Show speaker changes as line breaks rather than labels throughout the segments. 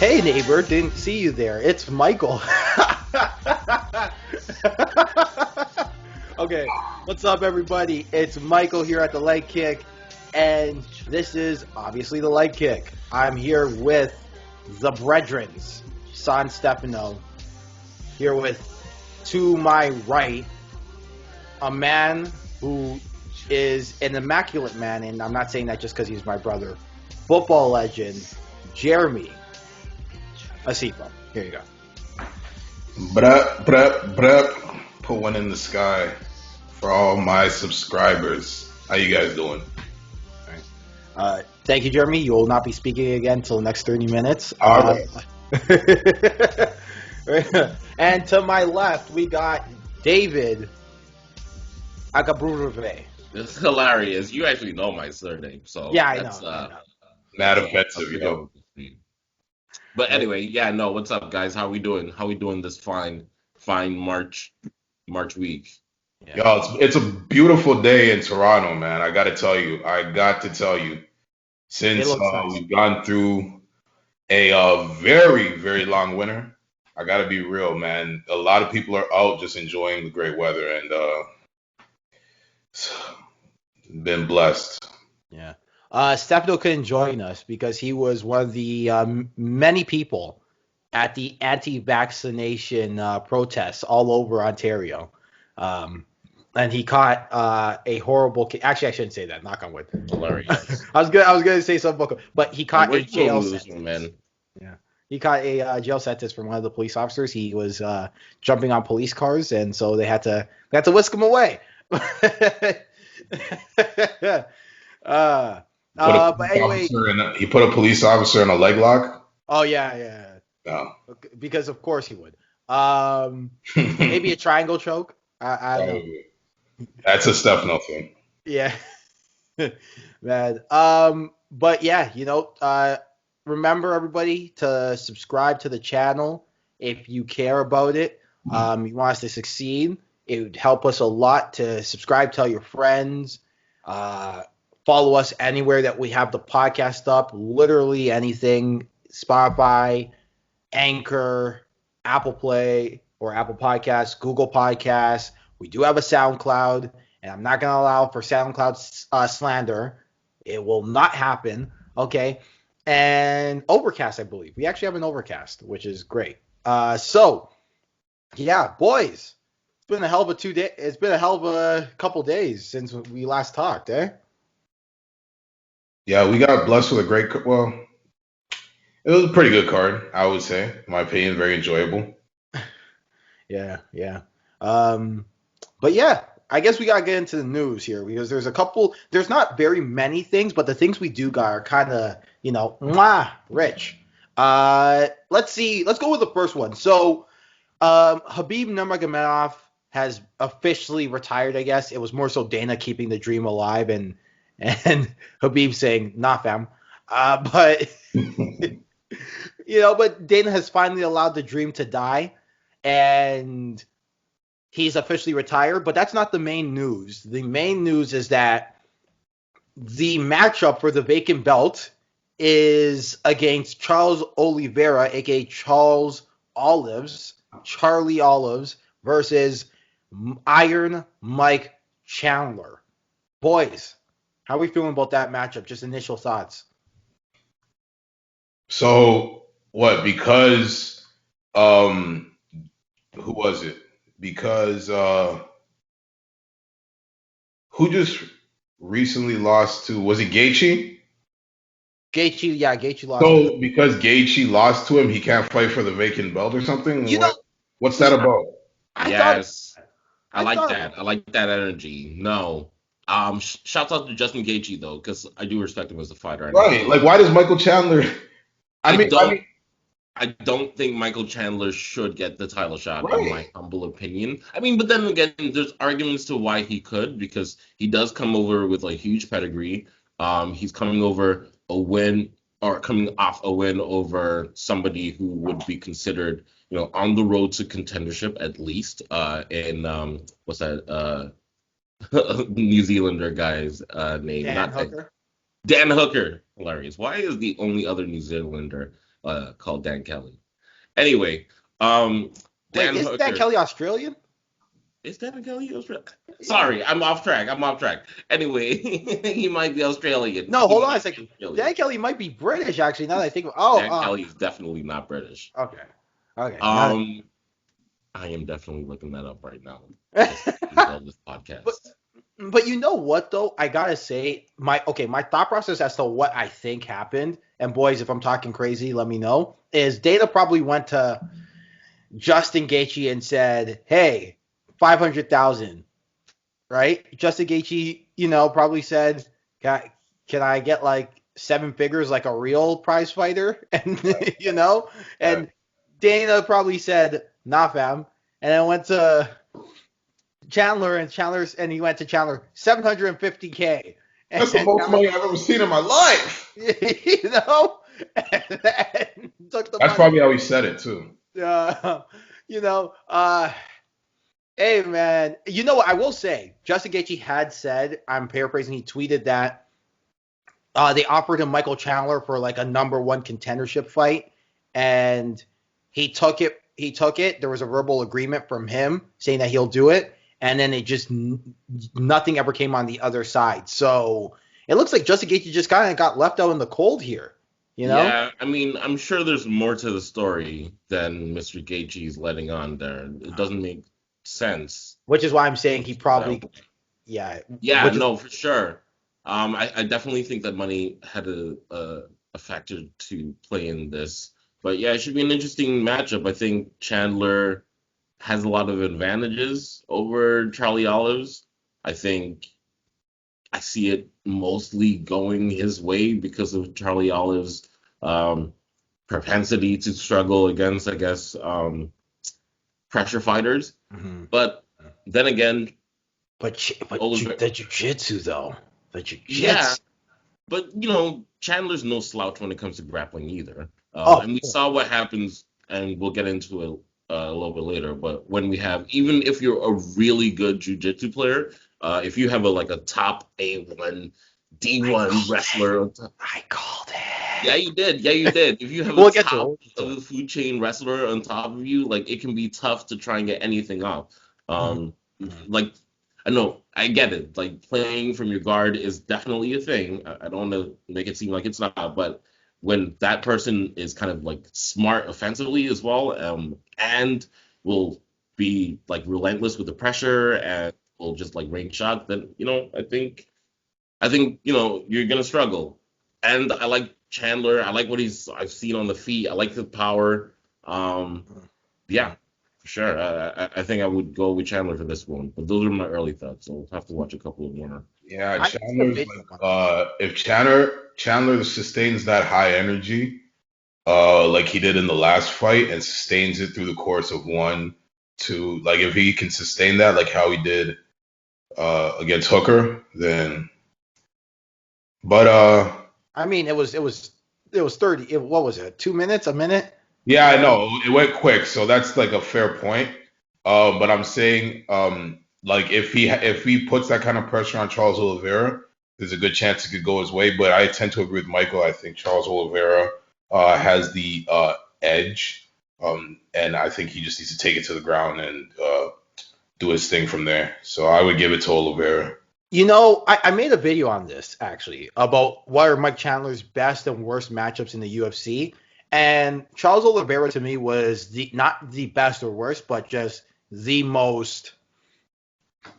Hey neighbor, didn't see you there. It's Michael. Okay, what's up everybody? It's Michael here at the Leg Kick, and this is obviously the Leg Kick. I'm here with the Brethrens, San Stefano, here with, to my right, a man who is an immaculate man, and I'm not saying that just because he's my brother, football legend, Jeremy Asiffo. Here you go.
Bruh, bruh, bruh. Put one in the sky for all my subscribers. How you guys doing?
Thank you, Jeremy. You will not be speaking again until the next 30 minutes.
All right.
And to my left, we got David Agbaire.
It's hilarious. You actually know my surname, so
Yeah, I
that's
know.
Not offensive, yo.
But anyway, yeah, no. What's up, guys? How we doing? How we doing this fine March week?
Yeah.
Yo, it's a beautiful day in Toronto, man. I got to tell you, since
nice.
we've gone through a very, very long winter, I got to be real, man. A lot of people are out just enjoying the great weather, and been blessed.
Yeah. Stefano couldn't join us because he was one of the many people at the anti-vaccination protests all over Ontario. And he caught a horrible. Actually, I shouldn't say that. Knock on wood.
Hilarious.
I was gonna say something, but he caught a jail sentence.
Man.
Yeah, he caught a jail sentence from one of the police officers. He was jumping on police cars, and so they had to whisk him away. But anyway,
He put a police officer in a leg lock.
Oh yeah.
No.
Because of course he would. Maybe a triangle choke. I don't know.
That's a Stefano thing.
Yeah, man. But yeah, remember everybody to subscribe to the channel if you care about it. You want us to succeed. It would help us a lot to subscribe, tell your friends. Follow us anywhere that we have the podcast up. Literally anything. Spotify, Anchor, Apple Play or Apple Podcasts, Google Podcasts. We do have a SoundCloud, and I'm not going to allow for SoundCloud slander. It will not happen, okay? And Overcast, I believe. We actually have an Overcast, which is great. So, yeah, boys, it's been a hell of a 2 days. It's been a hell of a couple days since we last talked, eh?
Yeah, we got blessed with a great. Well, it was a pretty good card, I would say. In my opinion, very enjoyable.
Yeah. But yeah, I guess we gotta get into the news here because there's not very many things, but the things we do got are kind of, rich. Let's go with the first one. So, Khabib Nurmagomedov has officially retired, I guess. It was more so Dana keeping the dream alive and Khabib saying, nah, fam. But, but Dana has finally allowed the dream to die. And he's officially retired, but that's not the main news. The main news is that the matchup for the vacant belt is against Charles Oliveira, aka Charlie Olives, versus Iron Mike Chandler. Boys, how are we feeling about that matchup? Just initial thoughts.
So what? Because who was it? Because who just recently lost to? Was it Gaethje?
Gaethje lost.
So because Gaethje lost to him, he can't fight for the vacant belt or something. What's that about?
I like that. I like that energy. No. Shouts out to Justin Gaethje though, because I do respect him as a fighter.
Right. Like, why does Michael Chandler?
I don't think Michael Chandler should get the title shot,
right,
in my humble opinion. But then again, there's arguments to why he could, because he does come over with a huge pedigree. He's coming over coming off a win over somebody who would be considered, on the road to contendership at least. What's that? New Zealander guy's name?
Dan Hooker.
Dan Hooker. Hilarious. Why is the only other New Zealander called Dan Kelly. Anyway,
Wait,
Dan
is Dan
Hooker.
Kelly Australian?
Is Dan Kelly Australian? Sorry, I'm off track. Anyway, he might be Australian.
No,
He
hold on a
might be
second.
Australian.
Dan Kelly might be British, actually, now that I think of
Dan Kelly is definitely not British.
okay. Okay.
I am definitely looking that up right now.
Now,
Just on this podcast.
but you know what though? I gotta say, my thought process as to what I think happened, and boys, if I'm talking crazy, let me know, is Dana probably went to Justin Gaethje and said, hey, 500,000, right? Justin Gaethje, probably said, can I get like 7 figures like a real prize fighter? And, and Dana probably said, nah, fam. And then went to Chandler, and he went to Chandler, 750K.
That's the most money I've ever seen in my life.
And took the
That's
money.
probably how he said it too.
Hey, man, you know what I will say? Justin Gaethje had said, I'm paraphrasing, he tweeted that they offered him Michael Chandler for like a #1 contendership fight, and he took it. There was a verbal agreement from him saying that he'll do it, and then it just nothing ever came on the other side. So it looks like Justin Gaethje just kind of got left out in the cold here.
Yeah, I mean, I'm sure there's more to the story than Mr. Gaethje's letting on there. It doesn't make sense.
Which is why I'm saying he probably,
no, for sure. I definitely think that money had a factor to play in this. But yeah, it should be an interesting matchup. I think Chandler has a lot of advantages over Charlie Olives. I think I see it mostly going his way because of Charlie Olives' propensity to struggle against, I guess, pressure fighters.
Mm-hmm.
But then again,
the jiu-jitsu though,
yeah. But Chandler's no slouch when it comes to grappling either. And we saw what happens, and we'll get into it a little bit later. But when we have, even if you're a really good jiu-jitsu player, if you have a top A1, D1 wrestler,
I called it.
Yeah, you did. If you have a top of the food chain wrestler on top of you, it can be tough to try and get anything off. I know, I get it. Playing from your guard is definitely a thing. I don't want to make it seem like it's not, but when that person is kind of smart offensively as well, and will be relentless with the pressure and will just rank shots, then I think you're gonna struggle. And I like Chandler. I like what I've seen on the feet. I like the power. Yeah. For sure. I think I would go with Chandler for this one, but those are my early thoughts. So we'll have to watch a couple of more.
Yeah, Chandler's if Chandler sustains that high energy, like he did in the last fight, and sustains it through the course of 1, 2, if he can sustain that, like how he did against Hooker, then. But
I mean, it was 30. What was it? 2 minutes? A minute?
Yeah, I know it went quick, so that's a fair point. But I'm saying, if he puts that kind of pressure on Charles Oliveira, there's a good chance it could go his way. But I tend to agree with Michael. I think Charles Oliveira has the edge, and I think he just needs to take it to the ground and do his thing from there. So I would give it to Oliveira.
I made a video on this actually about what are Mike Chandler's best and worst matchups in the UFC. And Charles Oliveira to me was not the best or worst, but just the most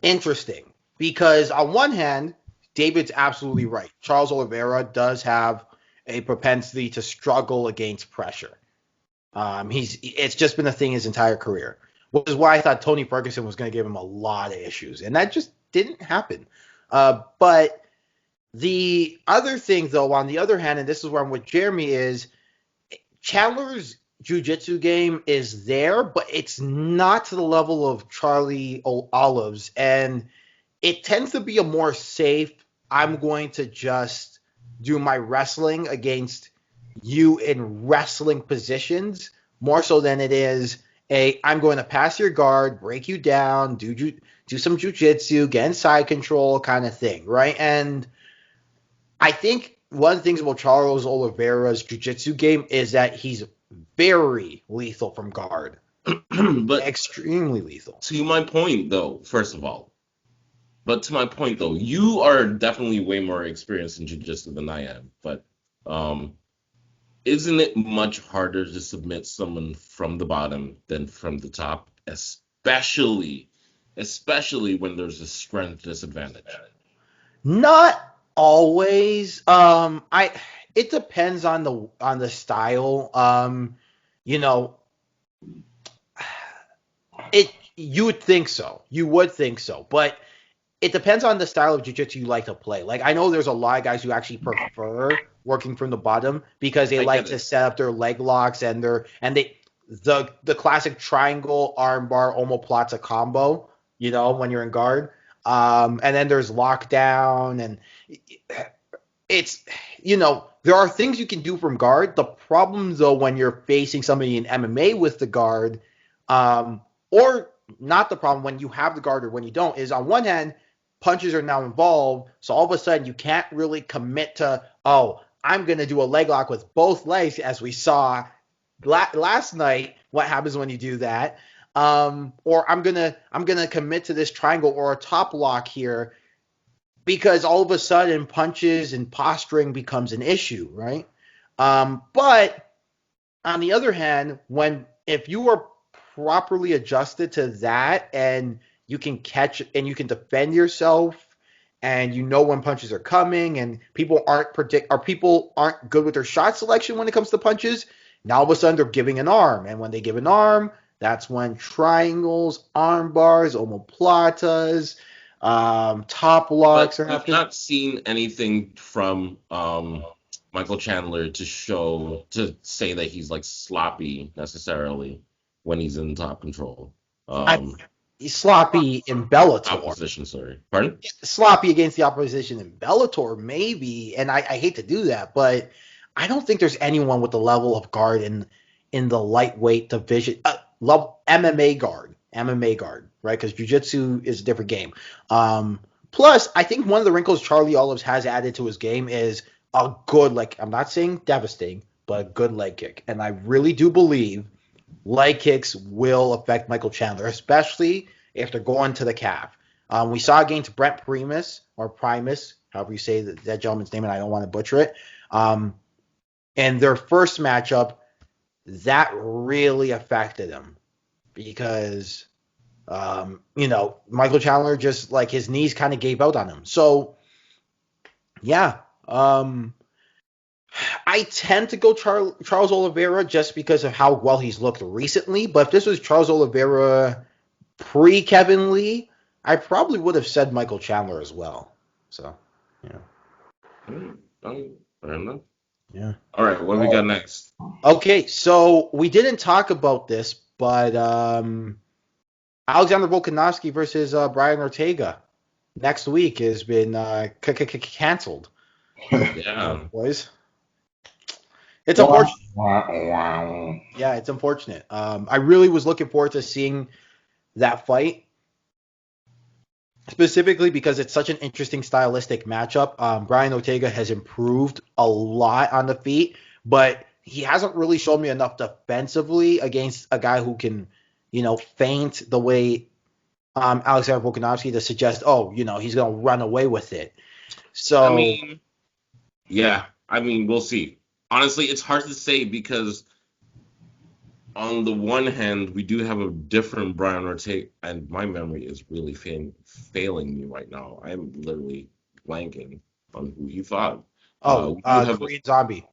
interesting. Because on one hand, David's absolutely right. Charles Oliveira does have a propensity to struggle against pressure. It's just been a thing his entire career, which is why I thought Tony Ferguson was going to give him a lot of issues, and that just didn't happen. But the other thing, though, on the other hand, and this is where I'm with Jeremy, is Chandler's jiu-jitsu game is there, but it's not to the level of Charlie Olives, and it tends to be a more safe, I'm going to just do my wrestling against you in wrestling positions, more so than it is I'm going to pass your guard, break you down, do some jiu-jitsu, get inside control kind of thing, right? And I think one of the things about Charles Oliveira's jiu-jitsu game is that he's very lethal from guard.
But
Extremely lethal.
to my point, though, first of all, you are definitely way more experienced in jiu-jitsu than I am. But isn't it much harder to submit someone from the bottom than from the top, especially when there's a strength disadvantage?
Not always. It depends on the style. You know, you would think so. You would think so, but it depends on the style of jiu-jitsu you like to play. Like, I know there's a lot of guys who actually prefer working from the bottom because they like to set up their leg locks and the classic triangle armbar omoplata combo, when you're in guard. And then there's lockdown, and it's, there are things you can do from guard. The problem, though, when you're facing somebody in MMA with the guard, or not the problem when you have the guard or when you don't, is on one hand, punches are now involved, so all of a sudden you can't really commit to, I'm going to do a leg lock with both legs, as we saw last night. What happens when you do that? Or I'm gonna commit to this triangle or a top lock here, because all of a sudden punches and posturing becomes an issue, right? But on the other hand, if you are properly adjusted to that, and you can catch and you can defend yourself, and when punches are coming, and people aren't good with their shot selection when it comes to punches, now all of a sudden they're giving an arm, and when they give an arm, that's when triangles, arm bars, omoplatas, top locks are happening.
I've not seen anything from Michael Chandler to say that he's like sloppy necessarily when he's in top control.
He's sloppy in Bellator.
Opposition, sorry. Pardon?
Sloppy against the opposition in Bellator, maybe, and I hate to do that, but I don't think there's anyone with the level of guard in the lightweight division. MMA guard, right? Because jiu-jitsu is a different game. Plus, I think one of the wrinkles Charlie Olives has added to his game is a good, I'm not saying devastating, but a good leg kick. And I really do believe leg kicks will affect Michael Chandler, especially if they're going to the calf. We saw against Brent Primus, however you say that gentleman's name, and I don't want to butcher it. In their first matchup, that really affected him because, Michael Chandler just, his knees kind of gave out on him. So, yeah, I tend to go Charles Oliveira just because of how well he's looked recently. But if this was Charles Oliveira pre-Kevin Lee, I probably would have said Michael Chandler as well. So, yeah.
Fair enough.
Yeah.
All right, what do we got next?
Okay, so we didn't talk about this, but Alexander Volkanovski versus Brian Ortega next week has been canceled.
Yeah,
boys. It's unfortunate. Yeah, it's unfortunate. I really was looking forward to seeing that fight, specifically because it's such an interesting stylistic matchup. Brian Ortega has improved a lot on the feet, but he hasn't really shown me enough defensively against a guy who can, feint the way Alexander Volkanovski to suggest, he's going to run away with it. So,
we'll see. Honestly, it's hard to say because on the one hand, we do have a different Brian Ortega, and my memory is really failing me right now. I'm literally blanking on who you thought.
Korean Zombie.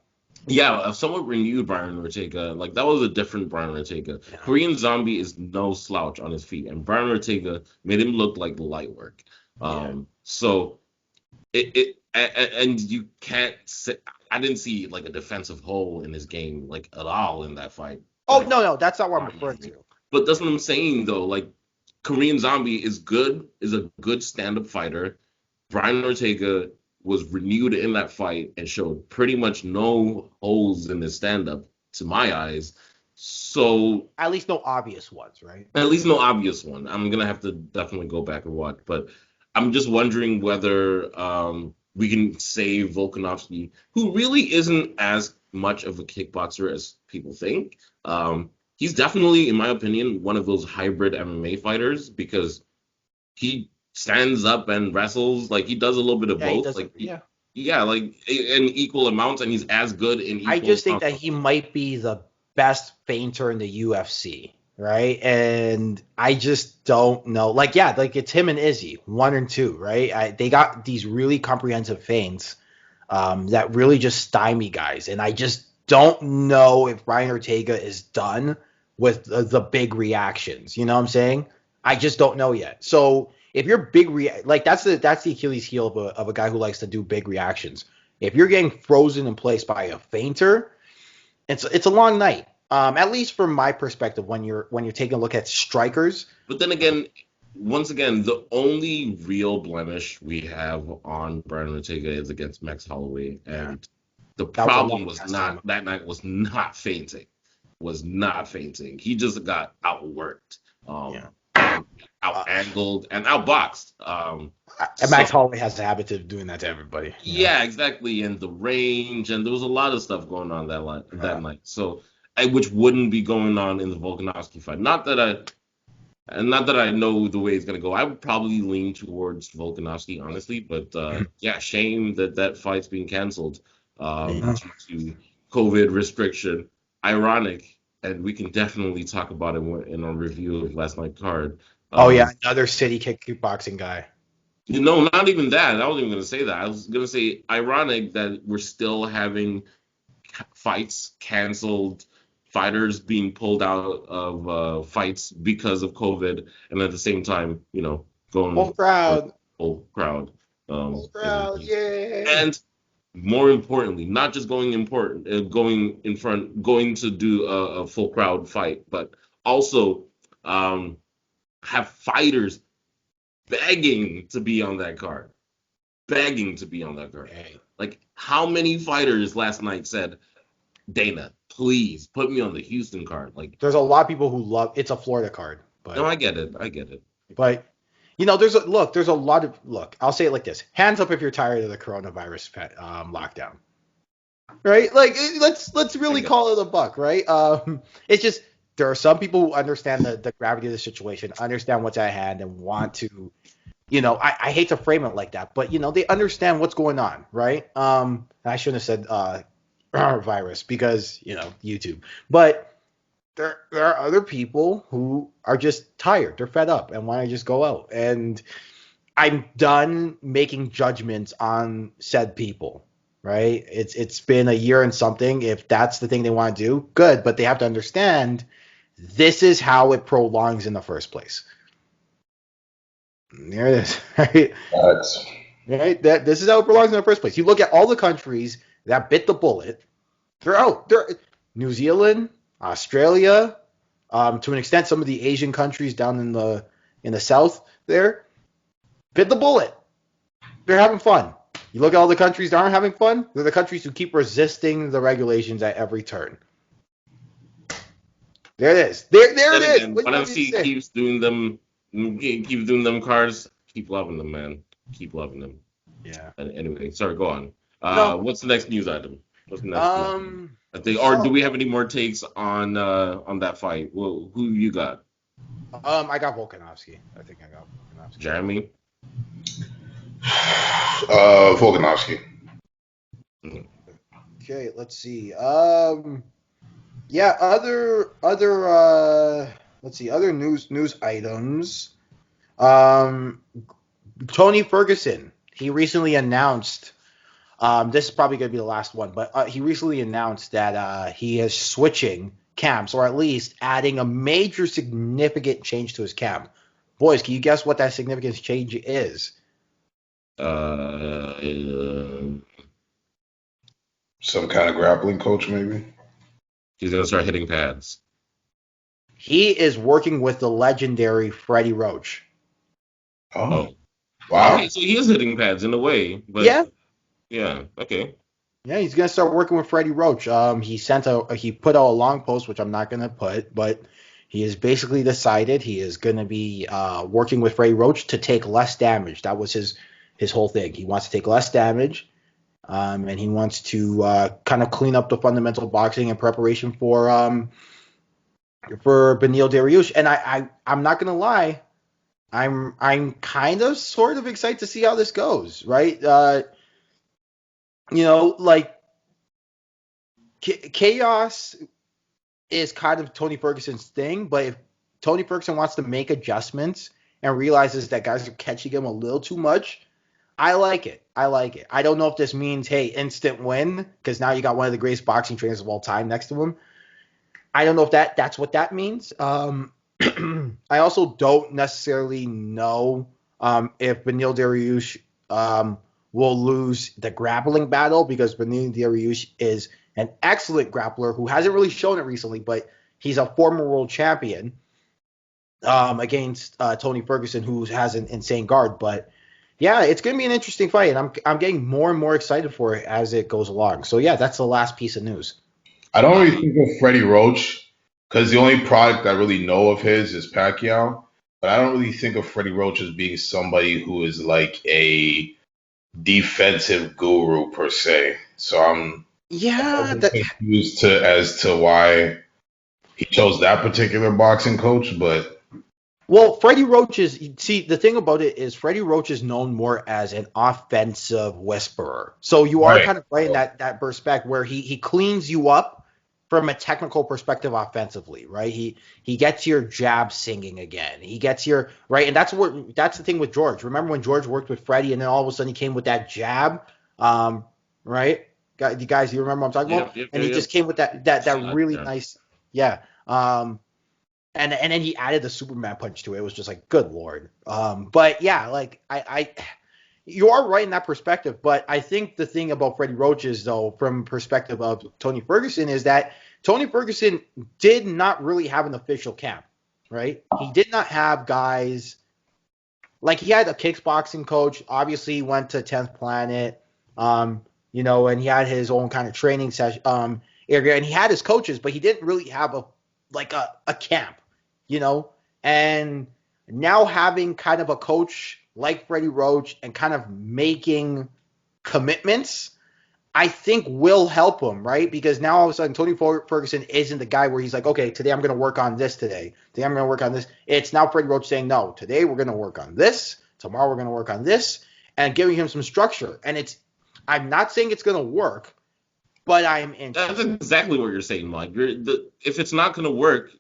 Yeah, a somewhat renewed Brian Ortega. That was a different Brian Ortega. Yeah. Korean Zombie is no slouch on his feet, and Brian Ortega made him look like light work. So and you can't say, I didn't see a defensive hole in his game at all in that fight.
Oh, no, that's not what I'm referring to.
But that's what I'm saying, though. Korean Zombie is a good stand-up fighter. Brian Ortega was renewed in that fight and showed pretty much no holes in his stand-up, to my eyes. So
at least no obvious ones, right?
At least no obvious one. I'm going to have to definitely go back and watch. But I'm just wondering whether we can save Volkanovski, who really isn't as much of a kickboxer as people think. He's definitely, in my opinion, one of those hybrid MMA fighters because he stands up and wrestles. Like he does a little bit of
Yeah, he
both.
does.
Like
Yeah.
yeah, like in equal amounts, and he's as good in
I
equal
just think that
amounts.
he might be the best feinter in the UFC, right? And I just don't know. Like, yeah, like it's him and Izzy, 1 and 2, right? They got these really comprehensive feints that really just stymie guys, and I just don't know if Brian Ortega is done with the big reactions. You know what I'm saying? I just don't know yet. So if you're like that's the Achilles heel of a guy who likes to do big reactions. If you're getting frozen in place by a feinter, it's a long night. At least from my perspective, when you're taking a look at strikers.
But then again, once again, the only real blemish we have on Brian Ortega is against Max Holloway, and the
That was a
problem
long
was
last
not
time.
that night was not fainting, was not fainting. He just got outworked,
Yeah.
and
Uh,
out angled and outboxed.
and
So
Max Holloway has a habit of doing that to everybody.
yeah, exactly, and the range, and there was a lot of stuff going on that night. So, which wouldn't be going on in the Volkanovski fight. Not that I know the way it's gonna go. I would probably lean towards Volkanovski, honestly. But yeah, shame that that fight's being canceled
Yeah.
due to COVID restriction. Ironic, and we can definitely talk about it in our review of last night's card.
Oh yeah,
Um,
another city kickboxing guy.
not even that. I wasn't even gonna say that. I was gonna say ironic that we're still having fights canceled, fighters being pulled out of fights because of COVID, and at the same time,
Full
going for
crowd.
full crowd.
Full
In
crowd.
place.
Yay.
And more importantly, not just going in front, going to do a full crowd fight, but also um, have fighters begging to be on that card, begging to be on that card.
Hey.
Like, how many fighters last night said, Dana, please put me on the Houston card? Like,
There's a lot of people who love it's a Florida card,
no,
but
I get it. I get it.
there's a lot of look. I'll say it like this: hands up if you're tired of the coronavirus lockdown, right? Like let's
I
really
get
call it a buck, right? It's just there are some people who understand the gravity of the situation, understand what's at hand, and want to, I hate to frame it like that, but they understand what's going on, right? I shouldn't have said virus because YouTube, but there are other people who are just tired, they're fed up, and want to just go out. And I'm done making judgments on said people, right? It's been a year and something. If that's the thing they want to do, good, but they have to understand this is how it prolongs in the first place. There it is, right?
That's
Right? This is how it prolongs in the first place. You look at all the countries that bit the bullet, they're out. They're New Zealand, Australia, to an extent, some of the Asian countries down in the south there bit the bullet. They're having fun. You look at all the countries that aren't having fun, they're the countries who keep resisting the regulations at every turn. There it is. There it
Then
is.
again,
What do you
ONE
want me to
FC
say?
keeps doing them cards. Keep loving them, man. Keep loving them.
Yeah.
Anyway, sorry, go on.
No.
What's the next news item? What's the next news item?
Um.
I think, or do
So
we have any more takes on that fight? Well, who you got?
I got Volkanovski. I think I got Volkanovski.
Jeremy?
Volkanovski.
Okay, let's see. Yeah, let's see, other news items. Tony Ferguson, he recently announced, this is probably going to be the last one, but he recently announced that he is switching camps, or at least adding a major significant change to his camp. Boys, can you guess what that significant change is?
Uh,
Some kind of grappling coach, maybe.
he's gonna start hitting pads.
He is working with the legendary Freddie Roach.
Oh,
Oh,
wow.
okay, so he is hitting pads in a way, but
Yeah,
yeah, okay.
yeah, he's gonna start working with Freddie Roach. He put out a long post, which I'm not gonna put, but he has basically decided he is gonna be working with Freddie Roach to take less damage. That was his whole thing. He wants to take less damage, and he wants to kind of clean up the fundamental boxing in preparation for Beneil Dariush. And I'm not gonna lie, I'm kind of sort of excited to see how this goes, right? Like chaos is kind of Tony Ferguson's thing, but if Tony Ferguson wants to make adjustments and realizes that guys are catching him a little too much, I like it. I don't know if this means, hey, instant win, because now you got one of the greatest boxing trainers of all time next to him. I don't know if that's what that means. I also don't necessarily know if Beneil Dariush will lose the grappling battle, because Beneil Dariush is an excellent grappler who hasn't really shown it recently, but he's a former world champion against Tony Ferguson, who has an insane guard. But yeah, it's going to be an interesting fight, and I'm getting more and more excited for it as it goes along. So yeah, that's the last piece of news.
I don't really think of Freddie Roach because the only product I really know of his is Pacquiao, but I don't really think of Freddie Roach as being somebody who is like a defensive guru per se. So I'm confused as to why he chose that particular boxing coach, but.
Well, Freddie Roach the thing about it is Freddie Roach is known more as an offensive whisperer. So you are kind of right in that perspective where he cleans you up from a technical perspective offensively, right? He gets your jab singing again. He gets your, right? And that's the thing with George. Remember when George worked with Freddie and then all of a sudden he came with that jab, right? You guys, you remember what I'm talking about? And he just came with that really nice, yeah. And then he added the Superman punch to it. It was just like, good Lord. But yeah, like you are right in that perspective. But I think the thing about Freddie Roach is, though, from perspective of Tony Ferguson, is that Tony Ferguson did not really have an official camp, right? He did not have guys like he had a kickboxing coach. Obviously, he went to 10th Planet, and he had his own kind of training session area, and he had his coaches, but he didn't really have a camp. And now having kind of a coach like Freddie Roach and kind of making commitments, I think will help him, right? Because now all of a sudden Tony Ferguson isn't the guy where he's like, okay, today I'm going to work on this today. Today I'm going to work on this. It's now Freddie Roach saying, no, today we're going to work on this. Tomorrow we're going to work on this, and giving him some structure. And I'm not saying it's going to work, but I'm interested.
That's exactly what you're saying, Mike. If it's not going to work,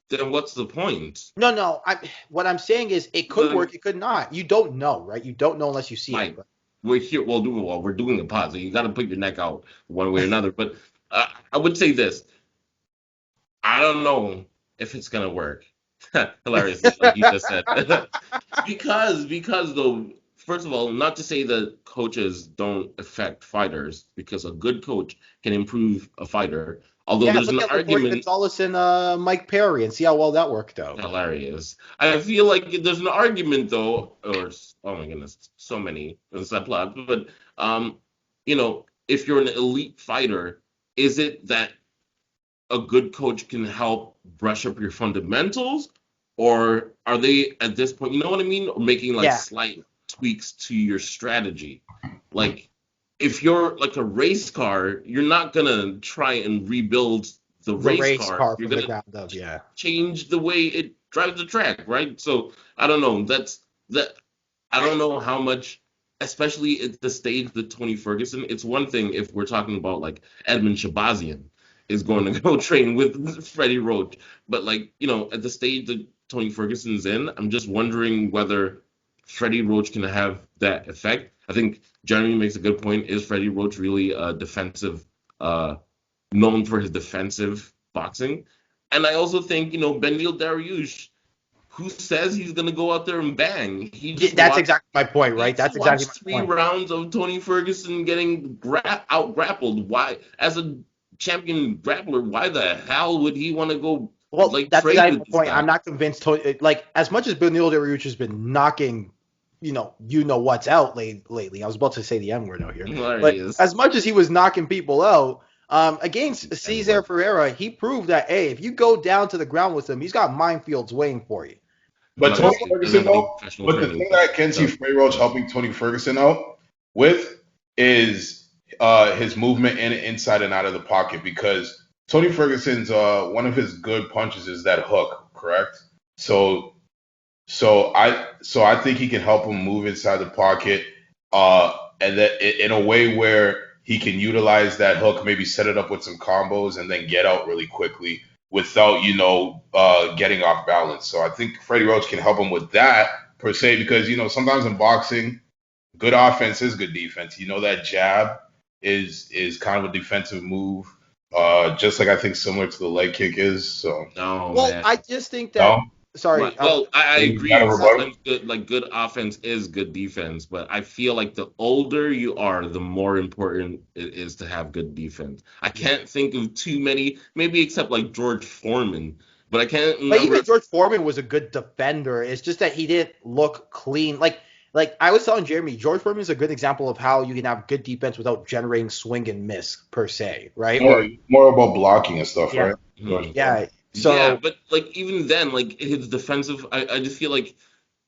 then what's the point?
No. What I'm saying is it could work, it could not. You don't know, right? You don't know unless you see
Mike,
it.
We're here. We're doing a pod, so you got to put your neck out one way or another. But I would say this: I don't know if it's gonna work. Hilarious, like you just said. because though, first of all, not to say that coaches don't affect fighters, because a good coach can improve a fighter. Although there's an argument.
Gonzalez and Mike Perry, and see how well that worked out.
Hilarious. I feel like there's an argument though, or oh my goodness, so many subplots. But if you're an elite fighter, is it that a good coach can help brush up your fundamentals, or are they at this point, you know what I mean, making slight tweaks to your strategy, like? If you're like a race car, you're not gonna try and rebuild the race car. You're gonna change the way it drives the track, right? So I don't know. I don't know how much, especially at the stage that Tony Ferguson. It's one thing if we're talking about like Edmund Shabazian is going to go train with Freddie Roach, but at the stage that Tony Ferguson's in, I'm just wondering whether Freddie Roach can have that effect. I think Jeremy makes a good point. Is Freddie Roach really defensive, known for his defensive boxing? And I also think, Beneil Dariush, who says he's going to go out there and bang?
That's exactly my point, right? That's exactly my point.
3 rounds of Tony Ferguson getting out-grappled. Why, as a champion grappler, why the hell would he want to go
that's
trade
exactly
with
my point.
guy?
I'm not convinced. As much as Beneil Dariush has been knocking what's out lately. I was about to say the N word out here. But as much as he was knocking people out, against Cesar Ferreira, he proved that, hey, if you go down to the ground with him, he's got minefields waiting for you.
But
not
Tony
necessarily doesn't
Ferguson
have any
though,
professional
but the
training.
thing that I can see Freddie Roach helping Tony Ferguson out with is his movement inside and out of the pocket, because Tony Ferguson's one of his good punches is that hook, correct? So I think he can help him move inside the pocket, and that in a way where he can utilize that hook, maybe set it up with some combos, and then get out really quickly without getting off balance. So I think Freddie Roach can help him with that per se, because sometimes in boxing, good offense is good defense. That jab is kind of a defensive move, just like I think similar to the leg kick is. So
No,
Well,
man.
I just think
no,
that. Sorry.
Well, I
you got
agree.
a rebuttal.
Sometimes good offense is good defense, but I feel like the older you are, the more important it is to have good defense. I can't think of too many, maybe except like George Foreman, but I can't
But
remember.
even George Foreman was a good defender. It's just that he didn't look clean. Like I was telling Jeremy, George Foreman is a good example of how you can have good defense without generating swing and miss per se, right?
More about blocking and stuff,
Yeah.
right?
Hmm.
Yeah.
Yeah,
So
but like even then, like his defensive, I just feel like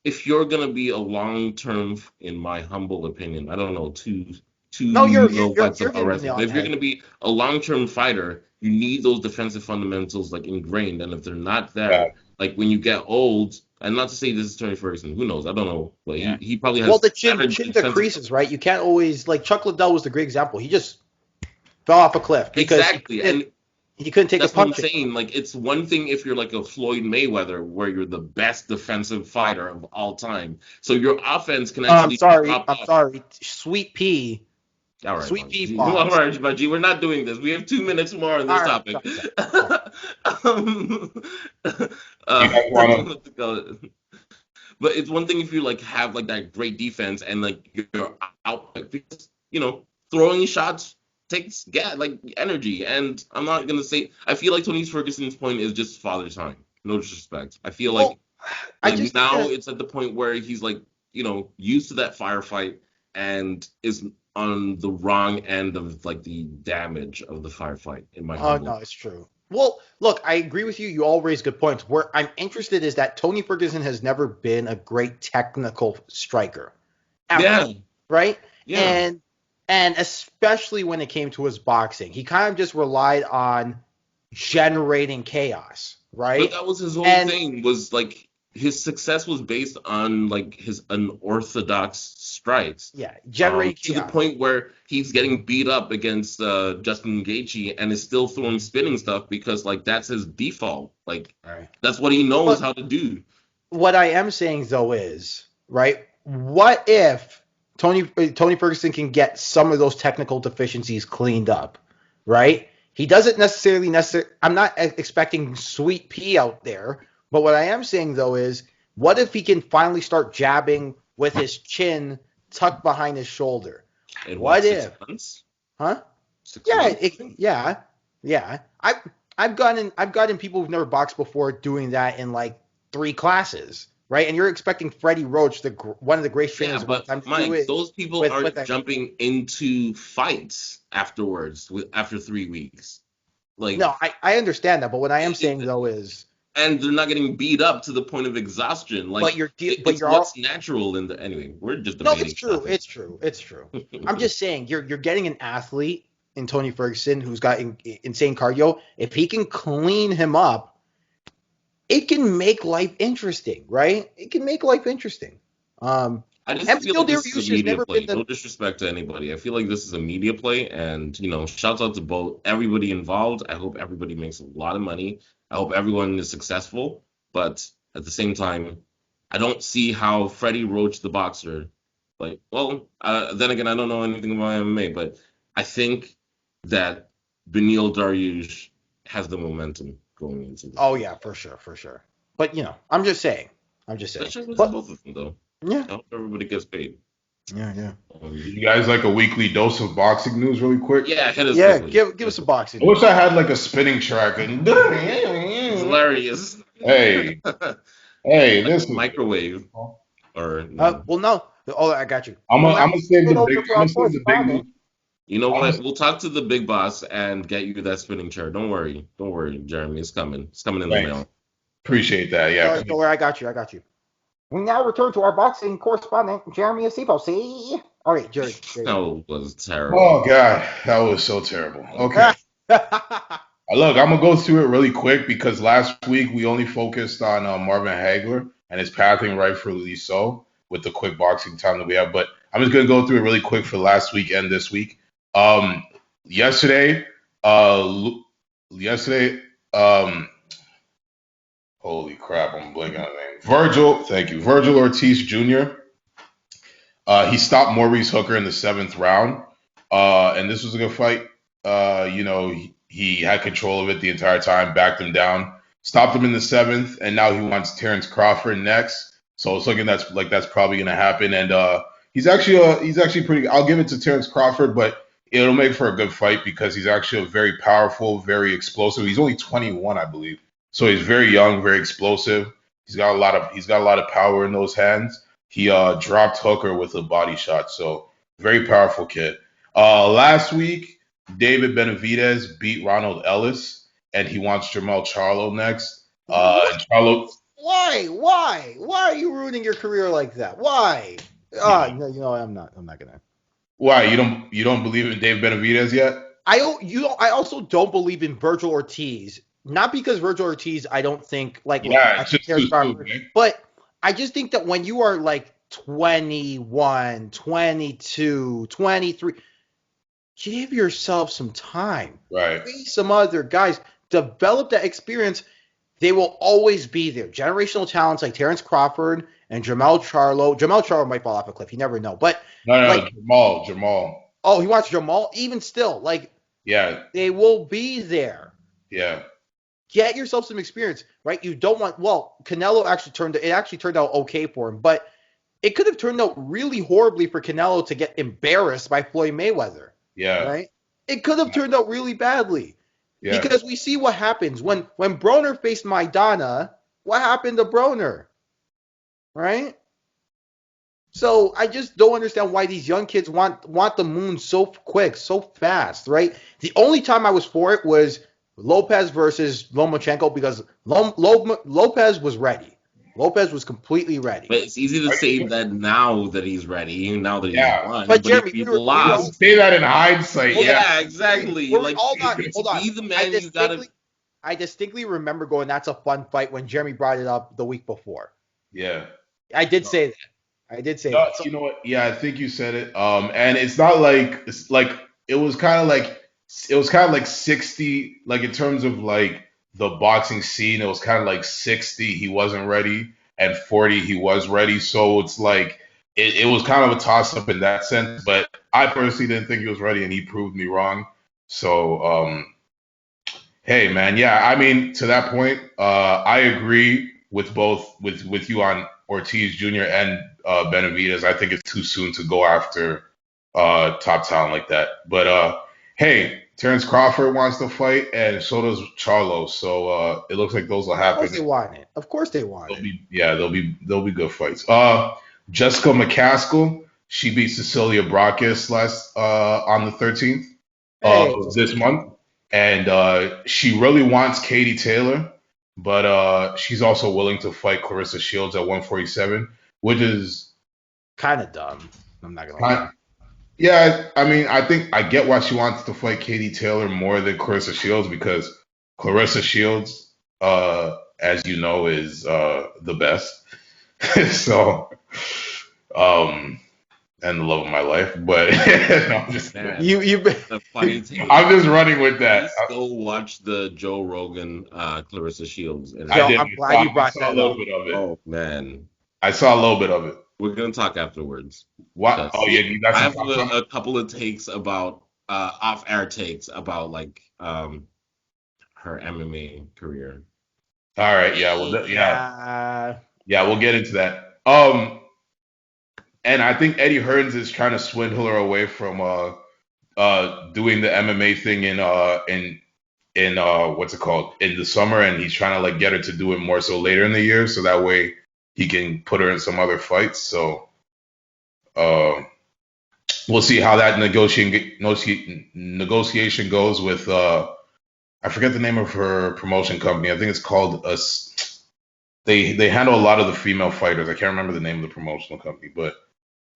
if you're gonna be a long term, in my humble opinion, I don't know too
no,
fights
you're
about
hitting the
wrestling,
nail
but
on
if
the
you're
head.
gonna be a long term fighter, you need those defensive fundamentals like ingrained, and if they're not
Yeah.
there, like when you get old, and not to say this is Tony Ferguson, who knows? I don't know, but
Yeah.
he probably
Well,
has
the
better
chin
defensive.
decreases, right? You can't always like Chuck Liddell was the great example. He just fell off a cliff because
Exactly, and
he couldn't take a
that's what I'm
punch anymore.
saying. Like, it's one thing if you're like a Floyd Mayweather, where you're the best defensive fighter of all time. So your offense can
I'm
actually
sorry.
drop
I'm
off.
sorry. Sweet pea.
All right,
Sweet pea
Bungie. All
box.
right, Bungie. We're not doing this. We have 2 minutes more on this
All right.
topic.
Sorry.
um,
You guys want to?
what's it called? But it's one thing if you like have like that great defense and like your output, because throwing shots takes like energy. And I'm not gonna say, I feel like Tony Ferguson's point is just father time. No disrespect. I feel
Well, I
like
just think
now
that
it's at the point where he's like used to that firefight and is on the wrong end of like the damage of the firefight, in my
oh
humble.
no, it's true. Well, look, I agree with you. You all raise good points. Where I'm interested is that Tony Ferguson has never been a great technical striker, ever,
Yeah,
right?
yeah.
And especially when it came to his boxing, he kind of just relied on generating chaos,
But
right?
that was his whole
And
thing, was like his success was based on like his unorthodox strikes.
yeah, generating
To the
chaos.
point where he's getting beat up against Justin Gaethje and is still throwing spinning stuff because like that's his default. Like
Right.
that's what he knows
But
how to do.
what I am saying though is, right? What if Tony Ferguson can get some of those technical deficiencies cleaned up, right? He doesn't necessarily. I'm not expecting Sweet Pea out there, but what I am saying though is, what if he can finally start jabbing with his chin tucked behind his shoulder?
In what,
What
six
if?
months?
Huh?
6 months?
Yeah. I've gotten people who've never boxed before doing that in like 3 classes, right? And you're expecting Freddie Roach, one of the greatest
Yeah,
trainers of all
but
time, to do
Mike,
it
those people
with
aren't
a
jumping into fights afterwards after 3 weeks. Like,
no. I understand that, but what I am saying though is,
and they're not getting beat up to the point of exhaustion.
but
Like,
but
it's
you're all
what's natural in the. Anyway, we're just
no. It's
debating
true.
nothing.
It's true. It's true. I'm just saying you're getting an athlete in Tony Ferguson who's got insane cardio. If he can clean him up, it can make life interesting, right? It can make life interesting. Um,
I just feel
Ezekiel
like this is a
Dariush has
media
never been
play.
the
No disrespect to anybody. I feel like this is a media play, and shouts out to both everybody involved. I hope everybody makes a lot of money. I hope everyone is successful. But at the same time, I don't see how Freddie Roach, the boxer, like, well, then again, I don't know anything about MMA, but I think that Beneil Dariush has the momentum going into this
oh
fight.
yeah, for sure, for sure. But I'm just saying. I'm just saying.
Especially with
But
both of them, though.
yeah,
I hope everybody gets paid.
yeah.
You guys like a weekly dose of boxing news, really quick?
Yeah, hit us
Yeah,
quickly.
give us a boxing
I wish
news.
I had like a spinning track. And
It's hilarious.
hey, hey,
Like
this is.
microwave or no.
Well, no. Oh, I got you.
I'm
Well,
gonna
now
I'm gonna save
throw it
the
over
big.
for
I'm
our
gonna save the big news.
correspondent.
You know
I'm
what?
gonna,
We'll talk to the big boss and get you that spinning chair. Don't worry. Don't worry, Jeremy. It's coming. It's coming in the
thanks.
mail.
Appreciate that. Yeah.
Don't worry, I got you. We now return to our boxing correspondent, Jeremy Asiffo. See? All right, Jerry.
That was terrible.
Oh God, that was so terrible. Okay. Look, I'm gonna go through it really quick because last week we only focused on Marvin Hagler and his pathing, rightfully so, with the quick boxing time that we have. But I'm just gonna go through it really quick for last week and this week. Yesterday, uh, yesterday, holy crap, I'm blanking on the name. Thank you, Virgil Ortiz Jr. He stopped Maurice Hooker in the 7th round, and this was a good fight. He had control of it the entire time, backed him down, stopped him in the 7th, and now he wants Terrence Crawford next. So it's looking that's probably going to happen. And he's actually pretty. I'll give it to Terrence Crawford, but it'll make for a good fight because he's actually a very powerful, very explosive. He's only 21, I believe, so he's very young, very explosive. He's got a lot of power in those hands. He dropped Hooker with a body shot, so very powerful kid. Last week, David Benavidez beat Ronald Ellis, and he wants Jermell Charlo next. Charlo,
Why are you ruining your career like that? Why? No, I'm not gonna.
why you don't believe in David Benavidez yet?
I also don't believe in Virgil Ortiz. Not because Virgil Ortiz, I don't think
Yeah, it's just too soon, man.
but I just think that when you are like 21, 22, 23, give yourself some time.
Right.
Face some other guys. Develop that experience. They will always be there. Generational talents like Terrence Crawford and Jermell Charlo. Jermell Charlo might fall off a cliff. You never know. But
No, Jamal.
oh, he wants Jamal. Even still,
Yeah,
they will be there.
yeah,
Get yourself some experience, right? You don't want. Well, Canelo actually turned out okay for him, but it could have turned out really horribly for Canelo to get embarrassed by Floyd Mayweather.
yeah,
Right? It could have turned out really badly.
yeah.
Because we see what happens when Broner faced Maidana. What happened to Broner? Right? So I just don't understand why these young kids want the moon so quick, so fast, right? The only time I was for it was Lopez versus Lomachenko because Lopez was ready. Lopez was completely ready.
But it's easy to say that now that he's ready, now that he's won.
But Jeremy,
if
we were
lost,
Say that in hindsight.
yeah, exactly.
We're
Like,
all not,
to
hold on.
be the man, you gotta.
I distinctly remember going, that's a fun fight when Jeremy brought it up the week before.
Yeah.
I did say that.
No, you know what? Yeah, I think you said it. And it's not like it was kind of like 60, like in terms of like the boxing scene, it was kind of like 60 he wasn't ready and 40 he was ready. So it's like it was kind of a toss up in that sense. But I personally didn't think he was ready, and he proved me wrong. So hey man, yeah, I mean to that point, I agree with with you on Ortiz Jr. and Benavidez. I think it's too soon to go after top talent like that. But hey, Terrence Crawford wants to fight, and so does Charlo. So it looks like those will happen.
Of course they want it. Of course they want it.
They'll be good fights. Jessica McCaskill, she beat Cecilia Brakis last on the 13th of this month, and she really wants Katie Taylor, but she's also willing to fight Clarissa Shields at 147, which is
kind of dumb. I'm not gonna lie.
Yeah, I mean, I think I get why she wants to fight Katie Taylor more than Clarissa Shields because Clarissa Shields, as you know, is the best. So, and the love of my life. But no, I'm just
the funny thing.
I'm just running with that.
Go watch the Joe Rogan Clarissa Shields. And
I'm glad you brought that up.
Oh man,
I saw a little bit of it.
We're gonna talk afterwards.
What? Oh yeah, you got
I have a couple of takes about off-air takes about like her MMA career.
All right, yeah, well, yeah, we'll get into that. And I think Eddie Hearns is trying to swindle her away from doing the MMA thing in what's it called, in the summer, and he's trying to like get her to do it more so later in the year, so that way he can put her in some other fights. So we'll see how that negotiation goes with I forget the name of her promotion company. I think it's called they handle a lot of the female fighters. I can't remember the name of the promotional company, but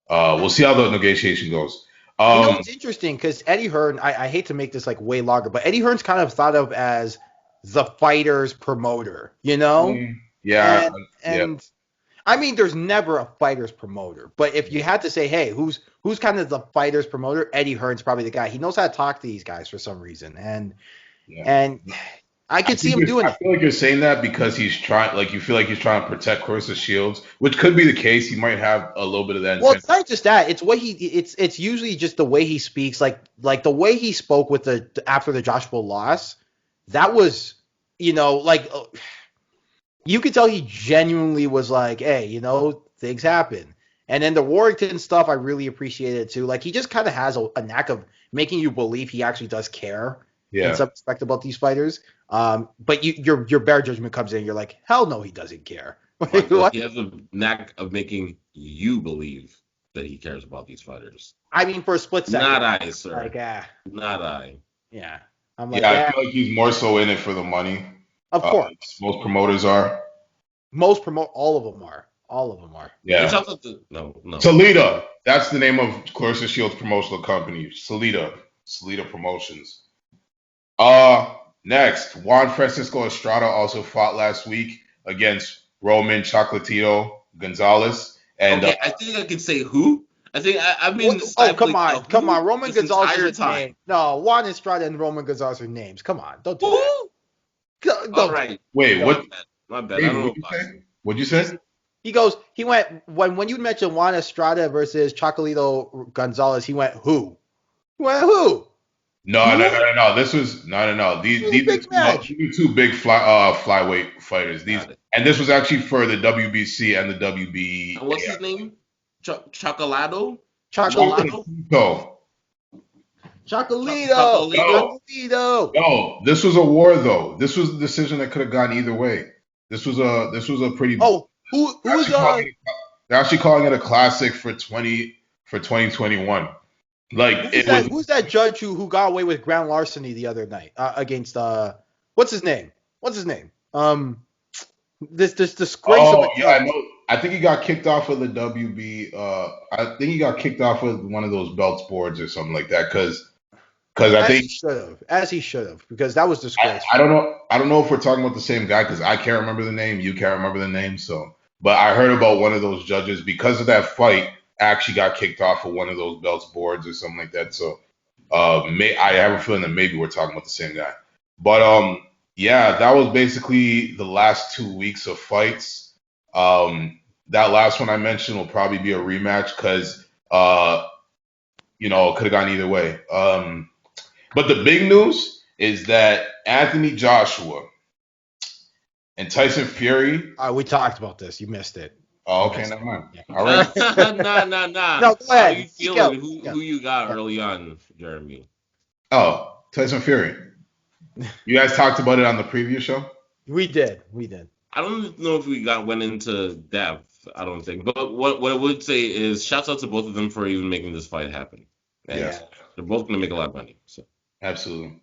we'll see how the negotiation goes.
It's interesting because Eddie Hearn, I hate to make this like way longer, but Eddie Hearn's kind of thought of as the fighter's promoter,
Yeah,
And I mean, there's never a fighter's promoter, but if you had to say, hey, who's kind of the fighter's promoter, Eddie Hearn's probably the guy. He knows how to talk to these guys for some reason, and I could see him doing it.
I feel like you're saying that because he's trying, like you feel like he's trying to protect Clarissa Shields, which could be the case. He might have a little bit of that.
Well, it's not just that. It's what it's usually just the way he speaks, like the way he spoke with after the Joshua loss. That was, like you could tell he genuinely was like, hey, things happen. And then the Warrington stuff, I really appreciated too. Like he just kind of has a knack of making you believe he actually does care in some respect about these fighters. But your bear judgment comes in, you're like, hell no, he doesn't care.
He has a knack of making you believe that he cares about these fighters.
I mean, for a split second.
Not I, sir.
Like,
not I.
Yeah. I'm like,
I feel like he's more so in it for the money.
Of course.
Most promoters are.
All of them are. All of them are.
Yeah.
No.
Salida. That's the name of Clarissa Shields' promotional company. Salida Promotions. Next, Juan Francisco Estrada also fought last week against Roman Chocolatito Gonzalez. And
I think I can say who. I think I mean.
Come on, Roman Gonzalez. Name. No, Juan Estrada and Roman Gonzalez are names. Come on, don't do that.
All right.
Wait, what?
My bad. I don't know.
What'd you say?
He went when you mentioned Juan Estrada versus Chocolatito Gonzalez. He went who? Who?
No. This was no. These are two big flyweight fighters. And this was actually for the WBC and the WBE.
And what's his name? Chocolado.
Chocolito.
No, this was a war though. This was a decision that could have gone either way. This was a pretty.
Oh, who's
they're actually calling it a classic for 2021. Like
who's that judge who got away with ground larceny the other night against what's his name? This disgrace of a judge.
I know. I think he got kicked off of the WB. I think he got kicked off with one of those belts boards or something like that because I think
he should have because that was disgraceful.
I don't know if we're talking about the same guy because I can't remember the name. You can't remember the name. So, but I heard about one of those judges because of that fight actually got kicked off of one of those belts boards or something like that. So, I have a feeling that maybe we're talking about the same guy. But that was basically the last 2 weeks of fights. That last one I mentioned will probably be a rematch because it could have gone either way. But the big news is that Anthony Joshua and Tyson Fury.
We talked about this. You missed it.
Oh, okay, never mind.
Yeah.
All right.
Nah.
No, go ahead.
How you feeling? Who you got early on, Jeremy?
Oh, Tyson Fury. You guys talked about it on the previous show?
We did.
I don't know if we went into depth. I don't think. But what I would say is shouts out to both of them for even making this fight happen.
Yeah.
They're both going to make a lot of money. So.
Absolutely.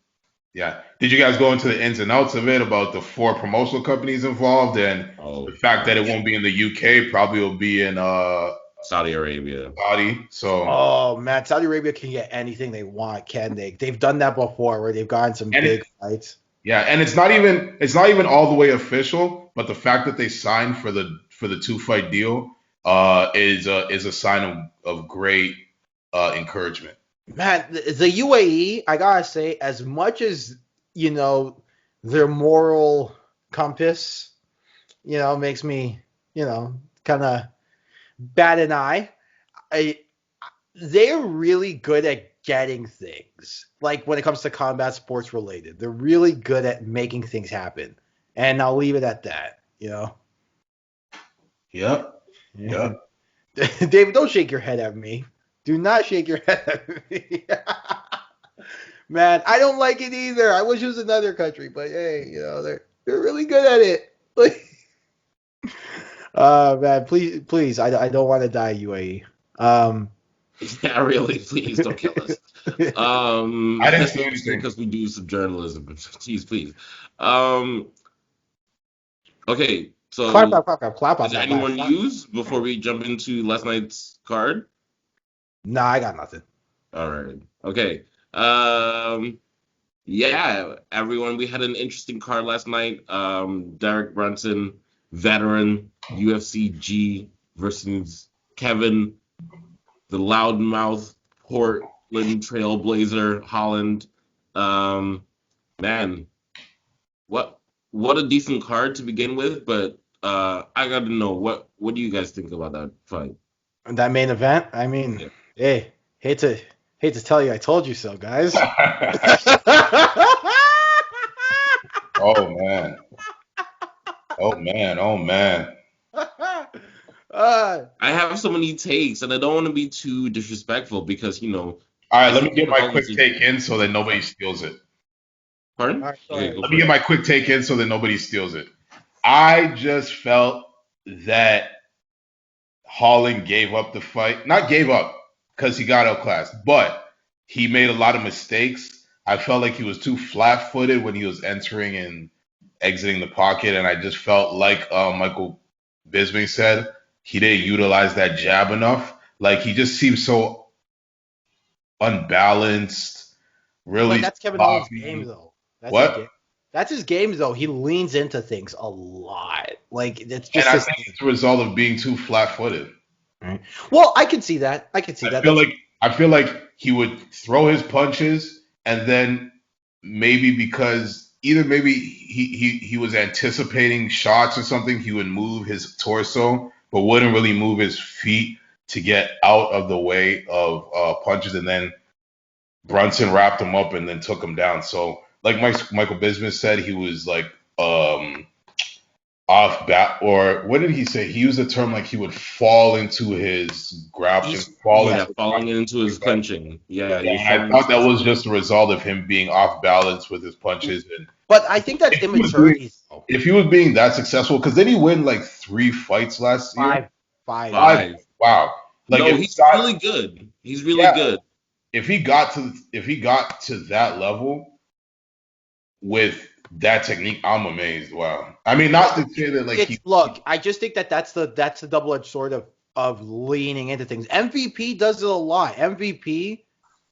Yeah. Did you guys go into the ins and outs of it about the 4 promotional companies involved and the fact that it won't be in the UK, probably will be in
Saudi Arabia.
So.
Oh man, Saudi Arabia can get anything they want, can they? They've done that before, where they've gotten some big fights.
Yeah, and it's not even all the way official, but the fact that they signed for the 2-fight deal is a sign of great encouragement.
Man, the UAE, I gotta say, as much as their moral compass, makes me, kind of bat an eye. They're really good at getting things. Like when it comes to combat sports related, they're really good at making things happen. And I'll leave it at that.
Yep.
David, don't shake your head at me. Do not shake your head at me. Man, I don't like it either. I wish it was another country, but hey, they're really good at it. Man, please, I don't want to die, UAE.
Yeah, really, please don't kill us.
I didn't say anything
because we do some journalism. Jeez, please. Okay,
Clap,
So,
clap, clap, clap, clap
is
on
there
that
anyone
last one.
news before we jump into last night's card?
Nah, I got nothing.
All right. Okay. Um, yeah, everyone, we had an interesting card last night. Derek Brunson, veteran UFC G versus Kevin, the loudmouth Portland Trailblazer Holland. Um, man, what what a decent card to begin with, but I got to know what do you guys think about that fight?
That main event, I mean,
Yeah.
hey, hate to tell you, I told you so, guys.
Oh man. Oh man. Oh man.
uh,
I have so many takes, and I don't want to be too disrespectful because
All right,
I
let me
think
get
Kevin
my
Holland's
quick
a
take in so that
decent
nobody
fight.
steals it.
Pardon?
all right, go
Okay,
ahead.
go
Let me
for
get
it.
my quick take in so that nobody steals it. I just felt that Holland gave up the fight. Not gave up because he got outclassed, but he made a lot of mistakes. I felt like he was too flat footed when he was entering and exiting the pocket. And I just felt like Michael Bisping said, he didn't utilize that jab enough. Like he just seemed so unbalanced,
But
really
that's Kevin Holland's game,
sloppy.
though. That's his
What?
game. That's his game, though. He leans into things a lot. Like it's
And
just
I
his
think
thing.
it's a result of being too flat footed.
Right? Well, I can see that. I can see
I
that.
feel
That's
like I feel like he would throw his punches and then maybe because either maybe he was anticipating shots or something, he would move his torso but wouldn't really move his feet to get out of the way of punches, and then Brunson wrapped him up and then took him down. So like Michael Bisping said, he was like um off bat, or what did he say? He used the term like he would fall into his grappling,
he's
fall
yeah.
into
Yeah,
his
falling
punches,
into
like
his
that.
clinching. Yeah, he
Yeah,
was
and I
falling
thought
into
that
his
was
clinching.
just a result of him being off balance with his punches. And
But I think that's
if he was doing,
immaturity, though.
if he was being that successful, because then he win like 3 fights last year.
Five, five.
Five.
Five.
Wow. Like
No,
if he
he's
got,
really good. He's really
yeah,
good.
if he got to that level with that technique, I'm amazed. Wow. I mean, not to say that like
It's look. I just think that that's the double-edged sword of leaning into things. MVP does it a lot. MVP,